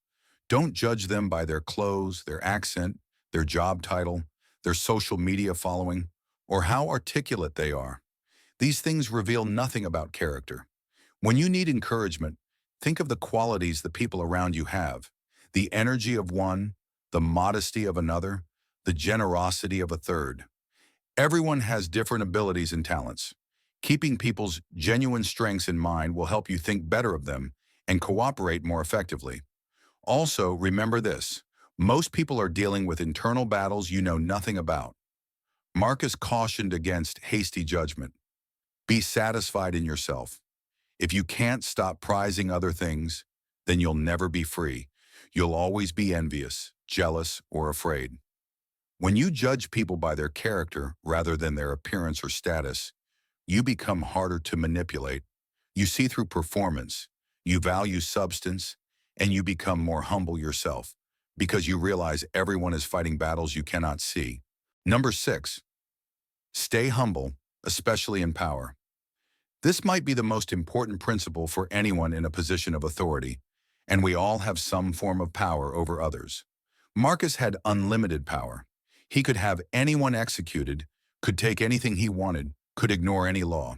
Don't judge them by their clothes, their accent, their job title, their social media following, or how articulate they are. These things reveal nothing about character. When you need encouragement, think of the qualities the people around you have. The energy of one, the modesty of another, the generosity of a third. Everyone has different abilities and talents. Keeping people's genuine strengths in mind will help you think better of them and cooperate more effectively. Also, remember this. Most people are dealing with internal battles you know nothing about. Marcus cautioned against hasty judgment. Be satisfied in yourself. If you can't stop prizing other things, then you'll never be free. You'll always be envious, jealous, or afraid. When you judge people by their character rather than their appearance or status, you become harder to manipulate. You see through performance, you value substance, and you become more humble yourself because you realize everyone is fighting battles you cannot see. Number 6, stay humble, especially in power. This might be the most important principle for anyone in a position of authority, and we all have some form of power over others. Marcus had unlimited power. He could have anyone executed, could take anything he wanted, could ignore any law.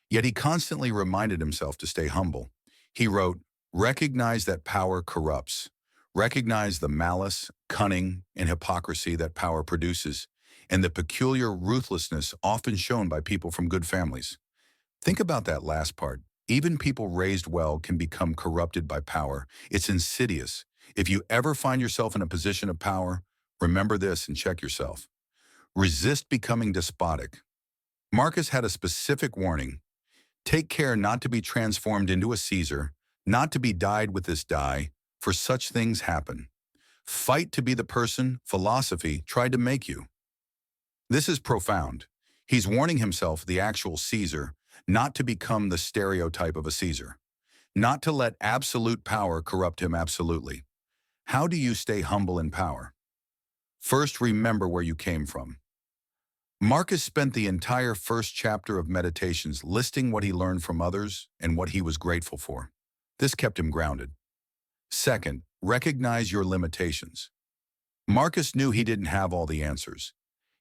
Yet he constantly reminded himself to stay humble. He wrote, recognize that power corrupts. Recognize the malice, cunning, and hypocrisy that power produces, and the peculiar ruthlessness often shown by people from good families. Think about that last part. Even people raised well can become corrupted by power. It's insidious. If you ever find yourself in a position of power, remember this and check yourself. Resist becoming despotic. Marcus had a specific warning. Take care not to be transformed into a Caesar, not to be dyed with this dye, for such things happen. Fight to be the person philosophy tried to make you. This is profound. He's warning himself, the actual Caesar, not to become the stereotype of a Caesar, not to let absolute power corrupt him absolutely. How do you stay humble in power? First, remember where you came from. Marcus spent the entire first chapter of Meditations listing what he learned from others and what he was grateful for. This kept him grounded. Second, recognize your limitations. Marcus knew he didn't have all the answers.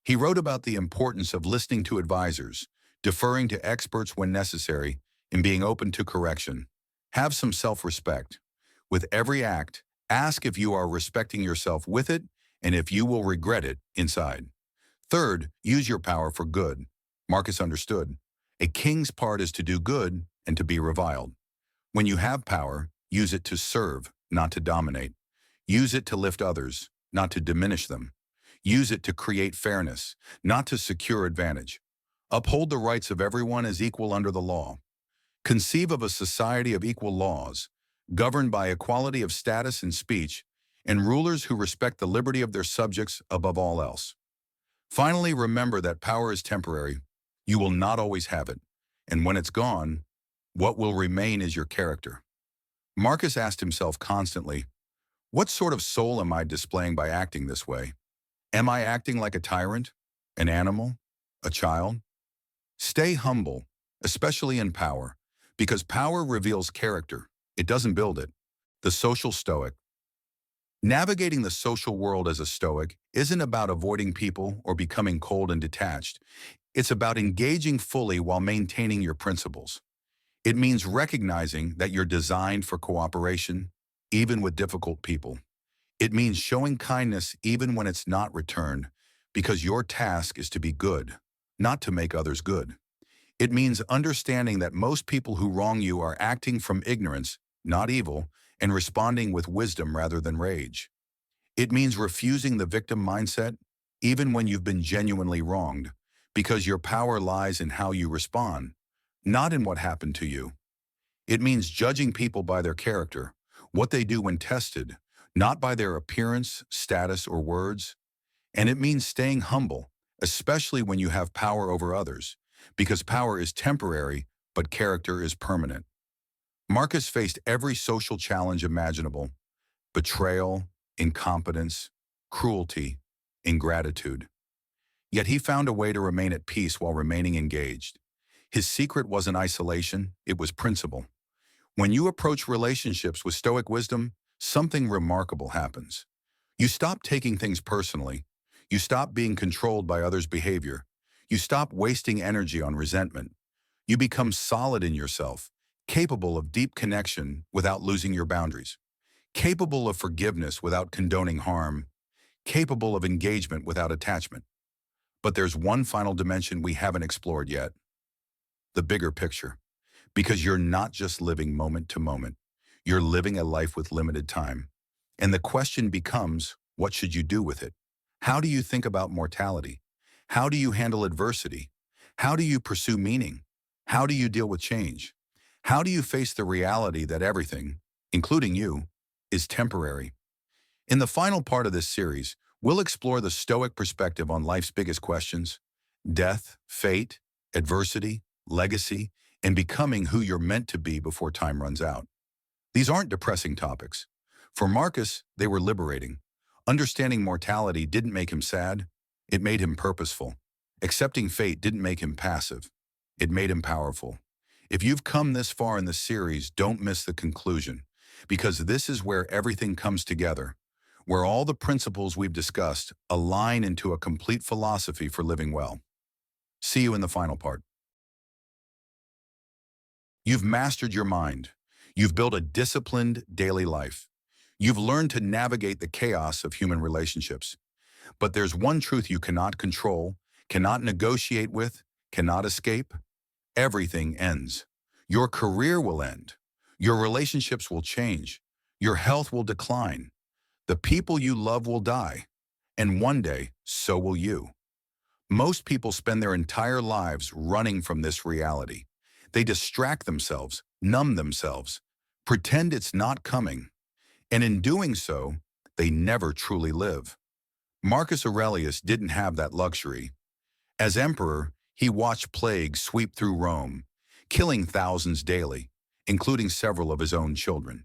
He wrote about the importance of listening to advisors, deferring to experts when necessary, and being open to correction. Have some self-respect. With every act, ask if you are respecting yourself with it and if you will regret it inside. Third, use your power for good. Marcus understood. A king's part is to do good and to be reviled. When you have power, use it to serve, not to dominate. Use it to lift others, not to diminish them. Use it to create fairness, not to secure advantage. Uphold the rights of everyone as equal under the law. Conceive of a society of equal laws, governed by equality of status and speech, and rulers who respect the liberty of their subjects above all else. Finally, remember that power is temporary. You will not always have it. And when it's gone, what will remain is your character. Marcus asked himself constantly, what sort of soul am I displaying by acting this way? Am I acting like a tyrant, an animal, a child? Stay humble, especially in power, because power reveals character. It doesn't build it. The social Stoic. Navigating the social world as a Stoic isn't about avoiding people or becoming cold and detached. It's about engaging fully while maintaining your principles. It means recognizing that you're designed for cooperation, even with difficult people. It means showing kindness even when it's not returned, because your task is to be good, not to make others good. It means understanding that most people who wrong you are acting from ignorance, not evil, and responding with wisdom rather than rage. It means refusing the victim mindset, even when you've been genuinely wronged, because your power lies in how you respond, not in what happened to you. It means judging people by their character, what they do when tested, not by their appearance, status, or words. And it means staying humble, especially when you have power over others, because power is temporary, but character is permanent. Marcus faced every social challenge imaginable: betrayal, incompetence, cruelty, ingratitude. Yet he found a way to remain at peace while remaining engaged. His secret wasn't isolation, it was principle. When you approach relationships with Stoic wisdom, something remarkable happens. You stop taking things personally. You stop being controlled by others' behavior. You stop wasting energy on resentment. You become solid in yourself, capable of deep connection without losing your boundaries, capable of forgiveness without condoning harm, capable of engagement without attachment. But there's one final dimension we haven't explored yet: the bigger picture. Because you're not just living moment to moment, you're living a life with limited time. And the question becomes, what should you do with it? How do you think about mortality? How do you handle adversity? How do you pursue meaning? How do you deal with change? How do you face the reality that everything, including you, is temporary? In the final part of this series, we'll explore the Stoic perspective on life's biggest questions: death, fate, adversity, legacy, and becoming who you're meant to be before time runs out. These aren't depressing topics. For Marcus, they were liberating. Understanding mortality didn't make him sad, it made him purposeful. Accepting fate didn't make him passive, it made him powerful. If you've come this far in the series, don't miss the conclusion, because this is where everything comes together, where all the principles we've discussed align into a complete philosophy for living well. See you in the final part. You've mastered your mind. You've built a disciplined daily life. You've learned to navigate the chaos of human relationships. But there's one truth you cannot control, cannot negotiate with, cannot escape. Everything ends. Your career will end. Your relationships will change. Your health will decline. The people you love will die. And one day, so will you. Most people spend their entire lives running from this reality. They distract themselves, numb themselves, pretend it's not coming. And in doing so, they never truly live. Marcus Aurelius didn't have that luxury. As emperor, he watched plagues sweep through Rome, killing thousands daily, including several of his own children.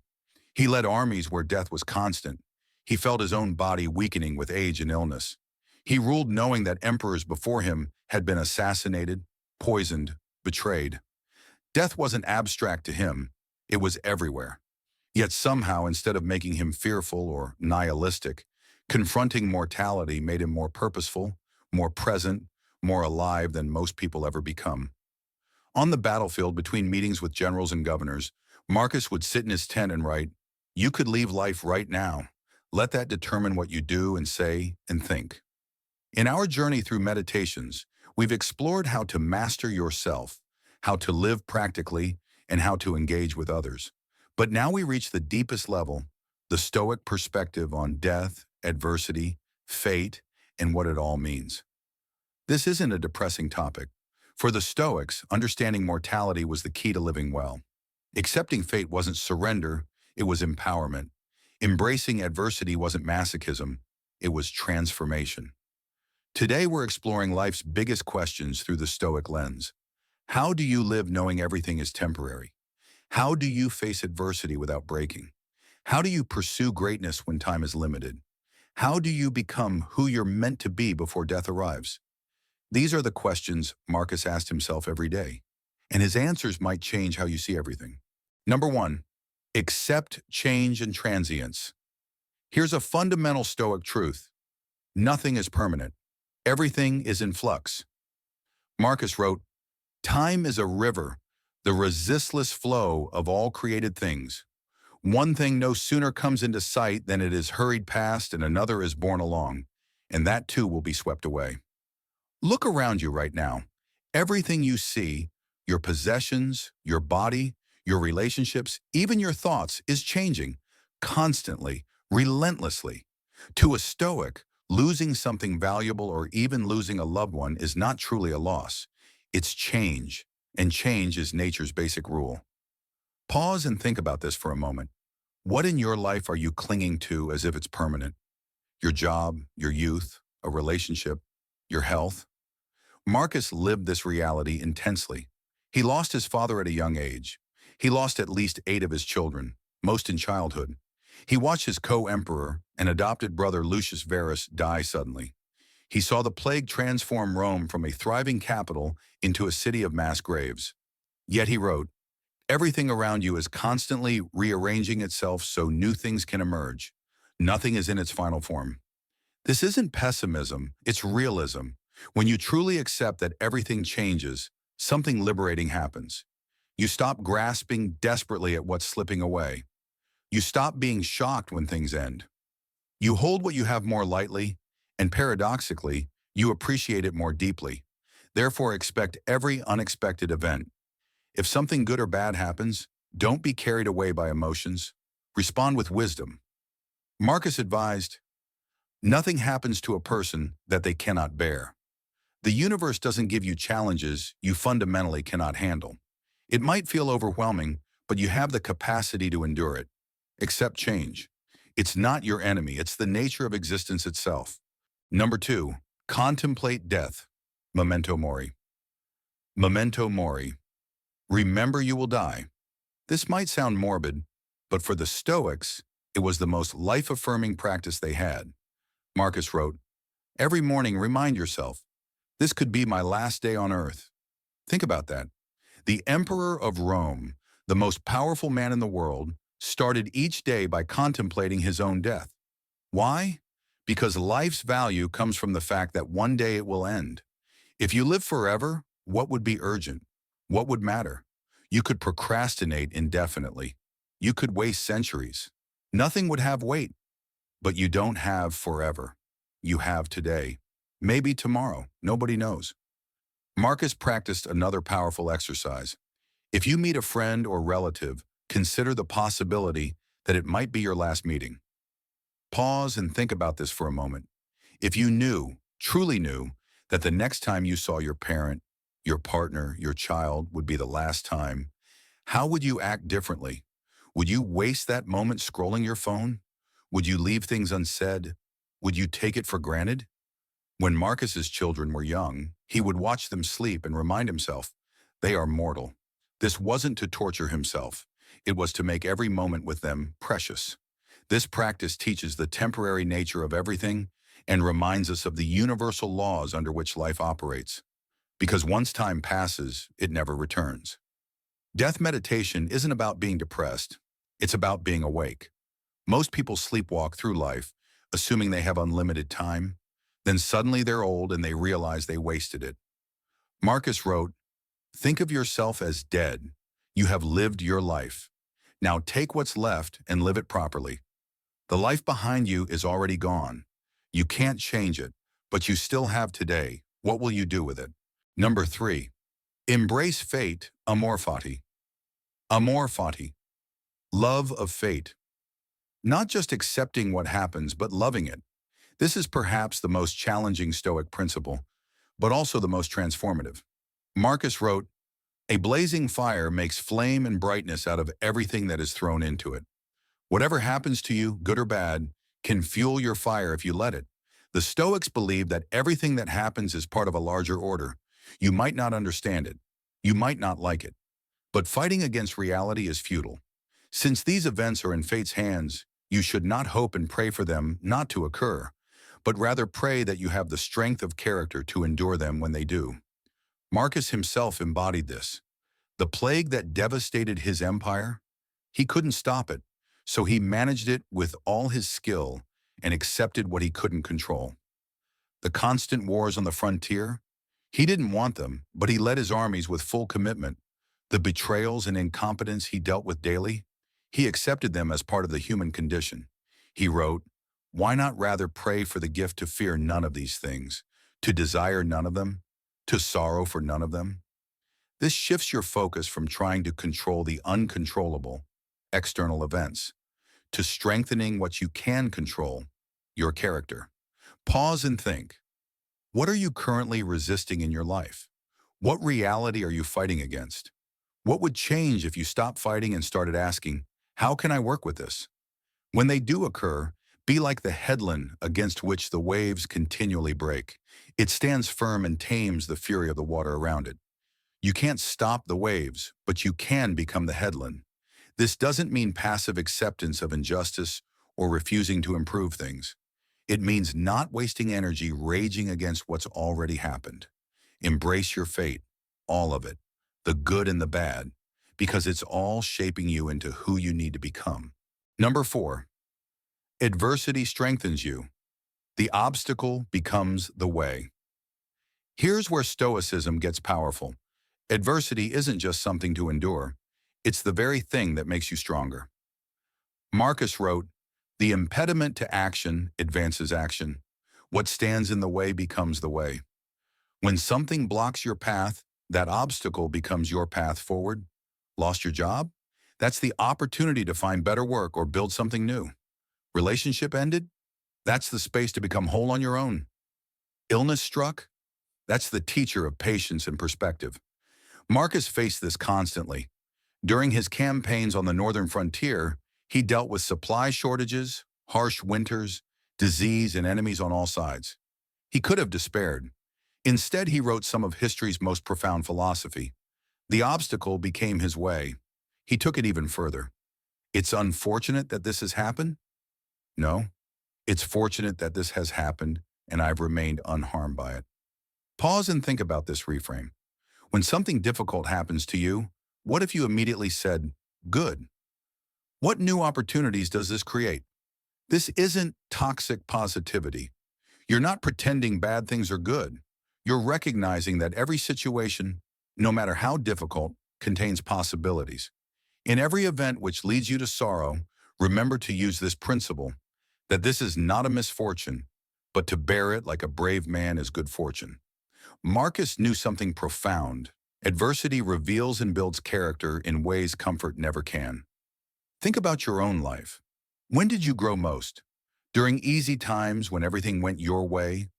He led armies where death was constant. He felt his own body weakening with age and illness. He ruled knowing that emperors before him had been assassinated, poisoned, betrayed. Death wasn't abstract to him, it was everywhere. Yet somehow, instead of making him fearful or nihilistic, confronting mortality made him more purposeful, more present, more alive than most people ever become. On the battlefield, between meetings with generals and governors, Marcus would sit in his tent and write, "You could leave life right now. Let that determine what you do and say and think." In our journey through meditations, we've explored how to master yourself, how to live practically, and how to engage with others. But now we reach the deepest level, the Stoic perspective on death, adversity, fate, and what it all means. This isn't a depressing topic. For the Stoics, understanding mortality was the key to living well. Accepting fate wasn't surrender, it was empowerment. Embracing adversity wasn't masochism, it was transformation. Today we're exploring life's biggest questions through the Stoic lens. How do you live knowing everything is temporary? How do you face adversity without breaking? How do you pursue greatness when time is limited? How do you become who you're meant to be before death arrives? These are the questions Marcus asked himself every day, and his answers might change how you see everything. Number 1, accept change and transience. Here's a fundamental Stoic truth: nothing is permanent. Everything is in flux. Marcus wrote, "Time is a river, the resistless flow of all created things. One thing no sooner comes into sight than it is hurried past and another is borne along, and that too will be swept away. Look around you right now. Everything you see, your possessions, your body, your relationships, even your thoughts is changing, constantly, relentlessly. To a Stoic, losing something valuable or even losing a loved one is not truly a loss. It's change, and change is nature's basic rule. Pause and think about this for a moment. What in your life are you clinging to as if it's permanent? Your job, your youth, a relationship, your health? Marcus lived this reality intensely. He lost his father at a young age. He lost at least 8 of his children, most in childhood. He watched his co-emperor and adopted brother Lucius Verus die suddenly. He saw the plague transform Rome from a thriving capital into a city of mass graves. Yet he wrote, "Everything around you is constantly rearranging itself so new things can emerge. Nothing is in its final form." This isn't pessimism, it's realism. When you truly accept that everything changes, something liberating happens. You stop grasping desperately at what's slipping away. You stop being shocked when things end. You hold what you have more lightly, and paradoxically, you appreciate it more deeply. Therefore, expect every unexpected event. If something good or bad happens, don't be carried away by emotions. Respond with wisdom. Marcus advised, "Nothing happens to a person that they cannot bear." The universe doesn't give you challenges you fundamentally cannot handle. It might feel overwhelming, but you have the capacity to endure it. Accept change. It's not your enemy, it's the nature of existence itself. Number 2, contemplate death. Memento Mori. Memento Mori. Remember you will die. This might sound morbid, but for the Stoics, it was the most life-affirming practice they had. Marcus wrote, "Every morning remind yourself, this could be my last day on earth." Think about that. The Emperor of Rome, the most powerful man in the world, started each day by contemplating his own death. Why? Because life's value comes from the fact that one day it will end. If you live forever, what would be urgent? What would matter? You could procrastinate indefinitely. You could waste centuries. Nothing would have weight. But you don't have forever. You have today. Maybe tomorrow. Nobody knows. Marcus practiced another powerful exercise. If you meet a friend or relative, consider the possibility that it might be your last meeting. Pause and think about this for a moment. If you knew, truly knew, that the next time you saw your parent, your partner, your child would be the last time, how would you act differently? Would you waste that moment scrolling your phone? Would you leave things unsaid? Would you take it for granted? When Marcus's children were young, he would watch them sleep and remind himself, they are mortal. This wasn't to torture himself. It was to make every moment with them precious. This practice teaches the temporary nature of everything and reminds us of the universal laws under which life operates. Because once time passes, it never returns. Death meditation isn't about being depressed. It's about being awake. Most people sleepwalk through life, assuming they have unlimited time. Then suddenly they're old and they realize they wasted it. Marcus wrote, "Think of yourself as dead. You have lived your life. Now take what's left and live it properly. The life behind you is already gone. You can't change it, but you still have today. What will you do with it?" Number 3, embrace fate, Amor Fati. Amor Fati, love of fate. Not just accepting what happens, but loving it. This is perhaps the most challenging Stoic principle, but also the most transformative. Marcus wrote, "A blazing fire makes flame and brightness out of everything that is thrown into it. Whatever happens to you, good or bad, can fuel your fire if you let it." The Stoics believe that everything that happens is part of a larger order. You might not understand it. You might not like it. But fighting against reality is futile. Since these events are in fate's hands, you should not hope and pray for them not to occur, but rather pray that you have the strength of character to endure them when they do. Marcus himself embodied this. The plague that devastated his empire, he couldn't stop it, so he managed it with all his skill and accepted what he couldn't control. The constant wars on the frontier, he didn't want them, but he led his armies with full commitment. The betrayals and incompetence he dealt with daily, he accepted them as part of the human condition. He wrote, "Why not rather pray for the gift to fear none of these things, to desire none of them, to sorrow for none of them?" This shifts your focus from trying to control the uncontrollable, external events, to strengthening what you can control, your character. Pause and think. What are you currently resisting in your life? What reality are you fighting against? What would change if you stopped fighting and started asking, how can I work with this? When they do occur, be like the headland against which the waves continually break. It stands firm and tames the fury of the water around it. You can't stop the waves, but you can become the headland. This doesn't mean passive acceptance of injustice or refusing to improve things. It means not wasting energy raging against what's already happened. Embrace your fate, all of it, the good and the bad, because it's all shaping you into who you need to become. Number 4, adversity strengthens you. The obstacle becomes the way. Here's where Stoicism gets powerful. Adversity isn't just something to endure. It's the very thing that makes you stronger. Marcus wrote, "The impediment to action advances action. What stands in the way becomes the way." When something blocks your path, that obstacle becomes your path forward. Lost your job? That's the opportunity to find better work or build something new. Relationship ended? That's the space to become whole on your own. Illness struck? That's the teacher of patience and perspective. Marcus faced this constantly. During his campaigns on the northern frontier, he dealt with supply shortages, harsh winters, disease, and enemies on all sides. He could have despaired. Instead, he wrote some of history's most profound philosophy. The obstacle became his way. He took it even further. It's unfortunate that this has happened? No, it's fortunate that this has happened and I've remained unharmed by it. Pause and think about this reframe. When something difficult happens to you, what if you immediately said, good? What new opportunities does this create? This isn't toxic positivity. You're not pretending bad things are good. You're recognizing that every situation, no matter how difficult, contains possibilities. In every event which leads you to sorrow, remember to use this principle, that this is not a misfortune, but to bear it like a brave man is good fortune. Marcus knew something profound. Adversity reveals and builds character in ways comfort never can. Think about your own life. When did you grow most? During easy times when everything went your way?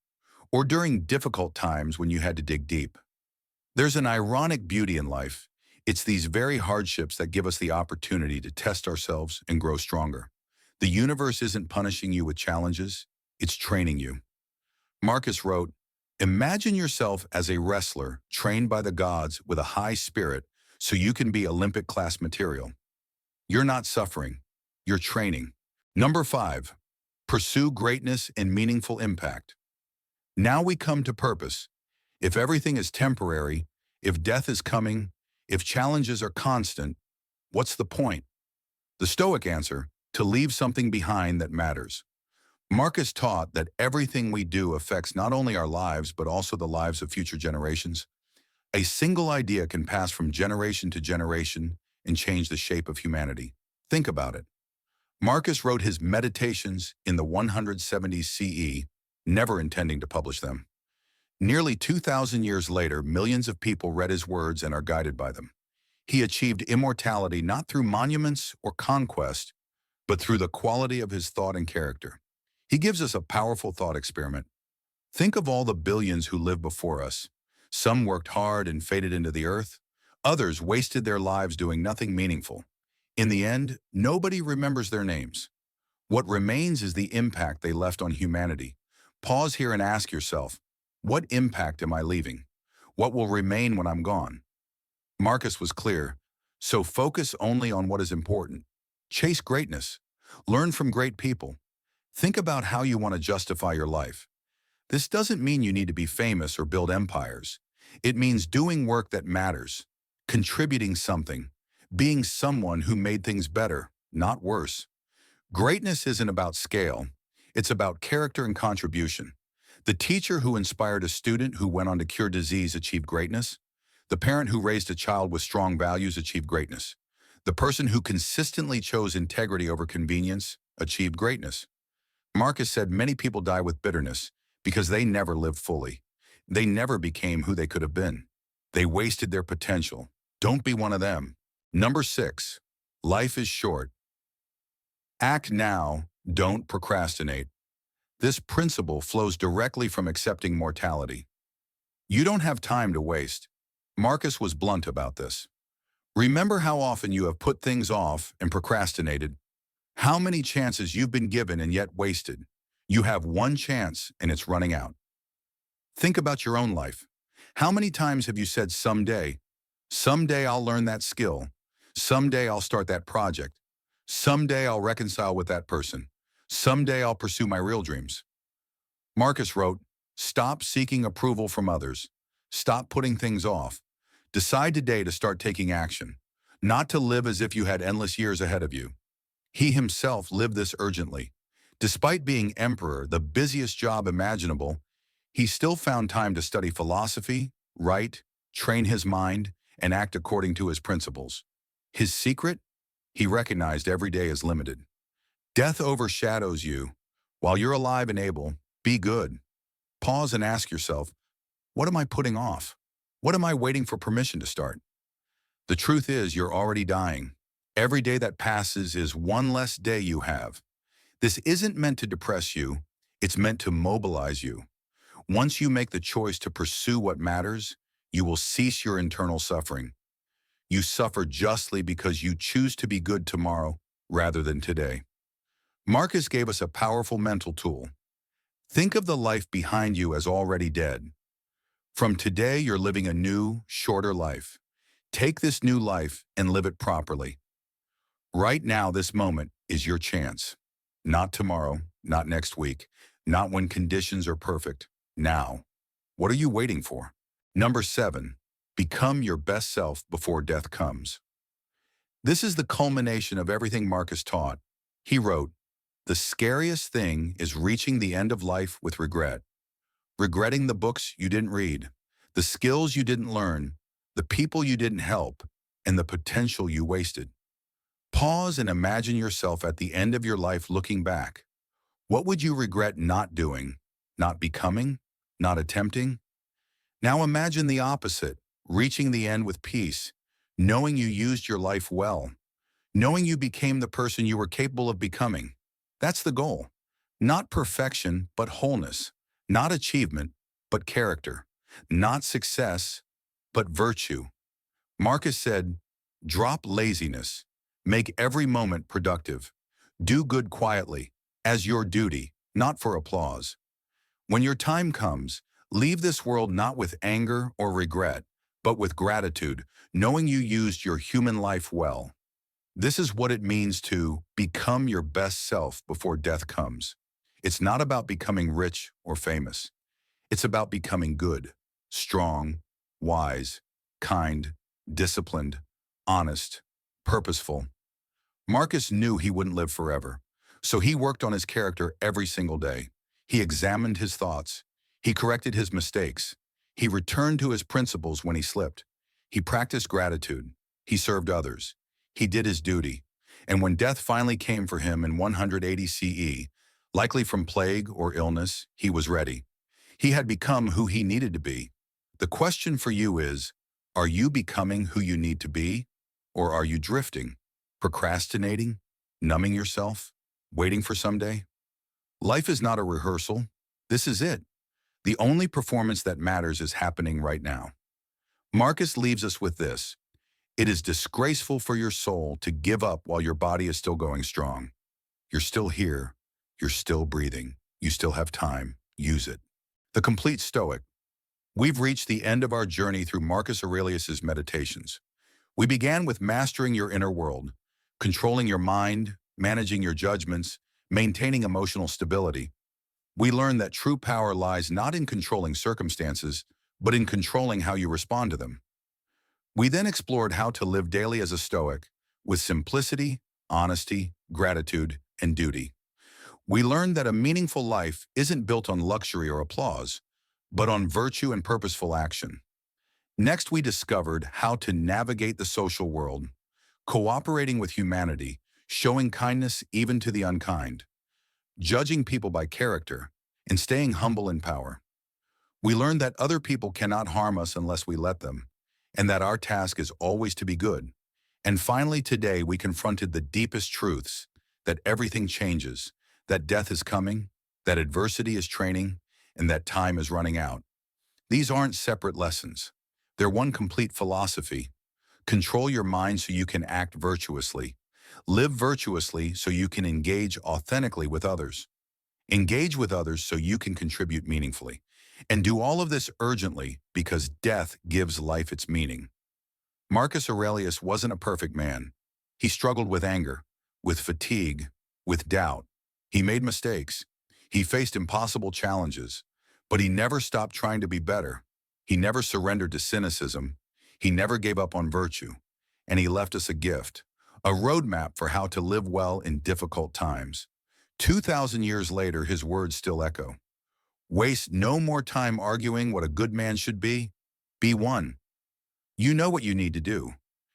Or during difficult times when you had to dig deep? There's an ironic beauty in life. It's these very hardships that give us the opportunity to test ourselves and grow stronger. The universe isn't punishing you with challenges, it's training you. Marcus wrote, "Imagine yourself as a wrestler trained by the gods with a high spirit so you can be Olympic-class material." You're not suffering, you're training. Number 5, pursue greatness and meaningful impact. Now we come to purpose. If everything is temporary, if death is coming, if challenges are constant, what's the point? The Stoic answer, to leave something behind that matters. Marcus taught that everything we do affects not only our lives, but also the lives of future generations. A single idea can pass from generation to generation and change the shape of humanity. Think about it. Marcus wrote his Meditations in the 170s CE, never intending to publish them. Nearly 2,000 years later, millions of people read his words and are guided by them. He achieved immortality not through monuments or conquest, but through the quality of his thought and character. He gives us a powerful thought experiment. Think of all the billions who lived before us. Some worked hard and faded into the earth. Others wasted their lives doing nothing meaningful. In the end, nobody remembers their names. What remains is the impact they left on humanity. Pause here and ask yourself, what impact am I leaving? What will remain when I'm gone? Marcus was clear, so focus only on what is important. Chase greatness. Learn from great people. Think about how you want to justify your life. This doesn't mean you need to be famous or build empires. It means doing work that matters, contributing something, being someone who made things better, not worse. Greatness isn't about scale. It's about character and contribution. The teacher who inspired a student who went on to cure disease achieved greatness. The parent who raised a child with strong values achieved greatness. The person who consistently chose integrity over convenience achieved greatness. Marcus said many people die with bitterness because they never lived fully. They never became who they could have been. They wasted their potential. Don't be one of them. Number 6, life is short. Act now, don't procrastinate. This principle flows directly from accepting mortality. You don't have time to waste. Marcus was blunt about this. Remember how often you have put things off and procrastinated. How many chances you've been given and yet wasted. You have one chance and it's running out. Think about your own life. How many times have you said someday I'll learn that skill. Someday I'll start that project. Someday I'll reconcile with that person. Someday I'll pursue my real dreams. Marcus wrote, stop seeking approval from others. Stop putting things off. Decide today to start taking action, not to live as if you had endless years ahead of you. He himself lived this urgently. Despite being emperor, the busiest job imaginable, he still found time to study philosophy, write, train his mind, and act according to his principles. His secret? He recognized every day is limited. Death overshadows you. While you're alive and able, be good. Pause and ask yourself, what am I putting off? What am I waiting for permission to start? The truth is, you're already dying. Every day that passes is one less day you have. This isn't meant to depress you. It's meant to mobilize you. Once you make the choice to pursue what matters, you will cease your internal suffering. You suffer justly because you choose to be good tomorrow rather than today. Marcus gave us a powerful mental tool. Think of the life behind you as already dead. From today, you're living a new, shorter life. Take this new life and live it properly. Right now, this moment is your chance. Not tomorrow, not next week, not when conditions are perfect. Now. What are you waiting for? Number 7, become your best self before death comes. This is the culmination of everything Marcus taught. He wrote, the scariest thing is reaching the end of life with regret. Regretting the books you didn't read, the skills you didn't learn, the people you didn't help, and the potential you wasted. Pause and imagine yourself at the end of your life looking back. What would you regret not doing, not becoming, not attempting? Now imagine the opposite, reaching the end with peace, knowing you used your life well, knowing you became the person you were capable of becoming. That's the goal. Not perfection, but wholeness. Not achievement, but character. Not success, but virtue. Marcus said, drop laziness. Make every moment productive. Do good quietly, as your duty, not for applause. When your time comes, leave this world not with anger or regret, but with gratitude, knowing you used your human life well. This is what it means to become your best self before death comes. It's not about becoming rich or famous. It's about becoming good, strong, wise, kind, disciplined, honest, purposeful. Marcus knew he wouldn't live forever, so he worked on his character every single day. He examined his thoughts. He corrected his mistakes. He returned to his principles when he slipped. He practiced gratitude. He served others. He did his duty. And when death finally came for him in 180 CE, likely from plague or illness, he was ready. He had become who he needed to be. The question for you is, are you becoming who you need to be? Or are you drifting, procrastinating, numbing yourself, waiting for someday? Life is not a rehearsal. This is it. The only performance that matters is happening right now. Marcus leaves us with this. It is disgraceful for your soul to give up while your body is still going strong. You're still here. You're still breathing. You still have time. Use it. The Complete Stoic. We've reached the end of our journey through Marcus Aurelius' Meditations. We began with mastering your inner world, controlling your mind, managing your judgments, maintaining emotional stability. We learned that true power lies not in controlling circumstances, but in controlling how you respond to them. We then explored how to live daily as a Stoic, with simplicity, honesty, gratitude, and duty. We learned that a meaningful life isn't built on luxury or applause, but on virtue and purposeful action. Next, we discovered how to navigate the social world, cooperating with humanity, showing kindness even to the unkind, judging people by character, and staying humble in power. We learned that other people cannot harm us unless we let them, and that our task is always to be good. And finally, today, we confronted the deepest truths, that everything changes, that death is coming, that adversity is training, and that time is running out. These aren't separate lessons. They're one complete philosophy. Control your mind so you can act virtuously. Live virtuously so you can engage authentically with others. Engage with others so you can contribute meaningfully. And do all of this urgently because death gives life its meaning. Marcus Aurelius wasn't a perfect man. He struggled with anger, with fatigue, with doubt. He made mistakes. He faced impossible challenges, but he never stopped trying to be better. He never surrendered to cynicism. He never gave up on virtue. And he left us a gift, a roadmap for how to live well in difficult times. 2,000 years later, his words still echo. Waste no more time arguing what a good man should be. Be one. You know what you need to do.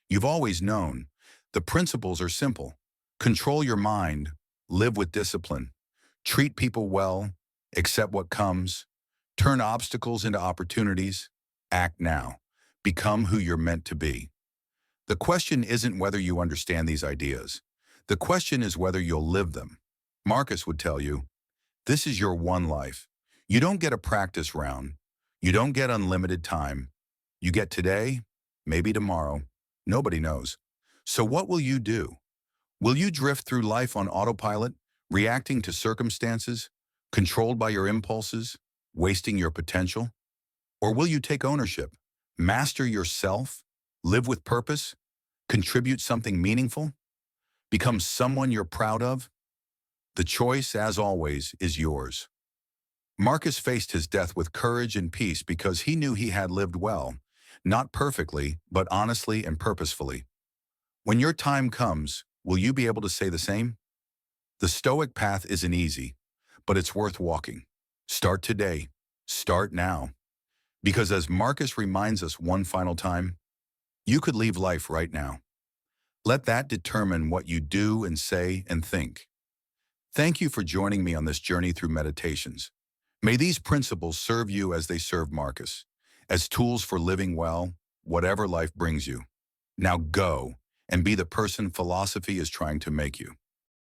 You've always known. The principles are simple. Control your mind. Live with discipline. Treat people well. Accept what comes. Turn obstacles into opportunities. Act now. Become who you're meant to be. The question isn't whether you understand these ideas. The question is whether you'll live them. Marcus would tell you, this is your one life. You don't get a practice round. You don't get unlimited time. You get today, maybe tomorrow. Nobody knows. So what will you do? Will you drift through life on autopilot, reacting to circumstances, controlled by your impulses, wasting your potential? Or will you take ownership, master yourself, live with purpose, contribute something meaningful, become someone you're proud of? The choice, as always, is yours. Marcus faced his death with courage and peace because he knew he had lived well, not perfectly, but honestly and purposefully. When your time comes, will you be able to say the same? The Stoic path isn't easy, but it's worth walking. Start today. Start now. Because as Marcus reminds us one final time, you could leave life right now. Let that determine what you do and say and think. Thank you for joining me on this journey through meditations. May these principles serve you as they served Marcus, as tools for living well, whatever life brings you. Now go and be the person philosophy is trying to make you.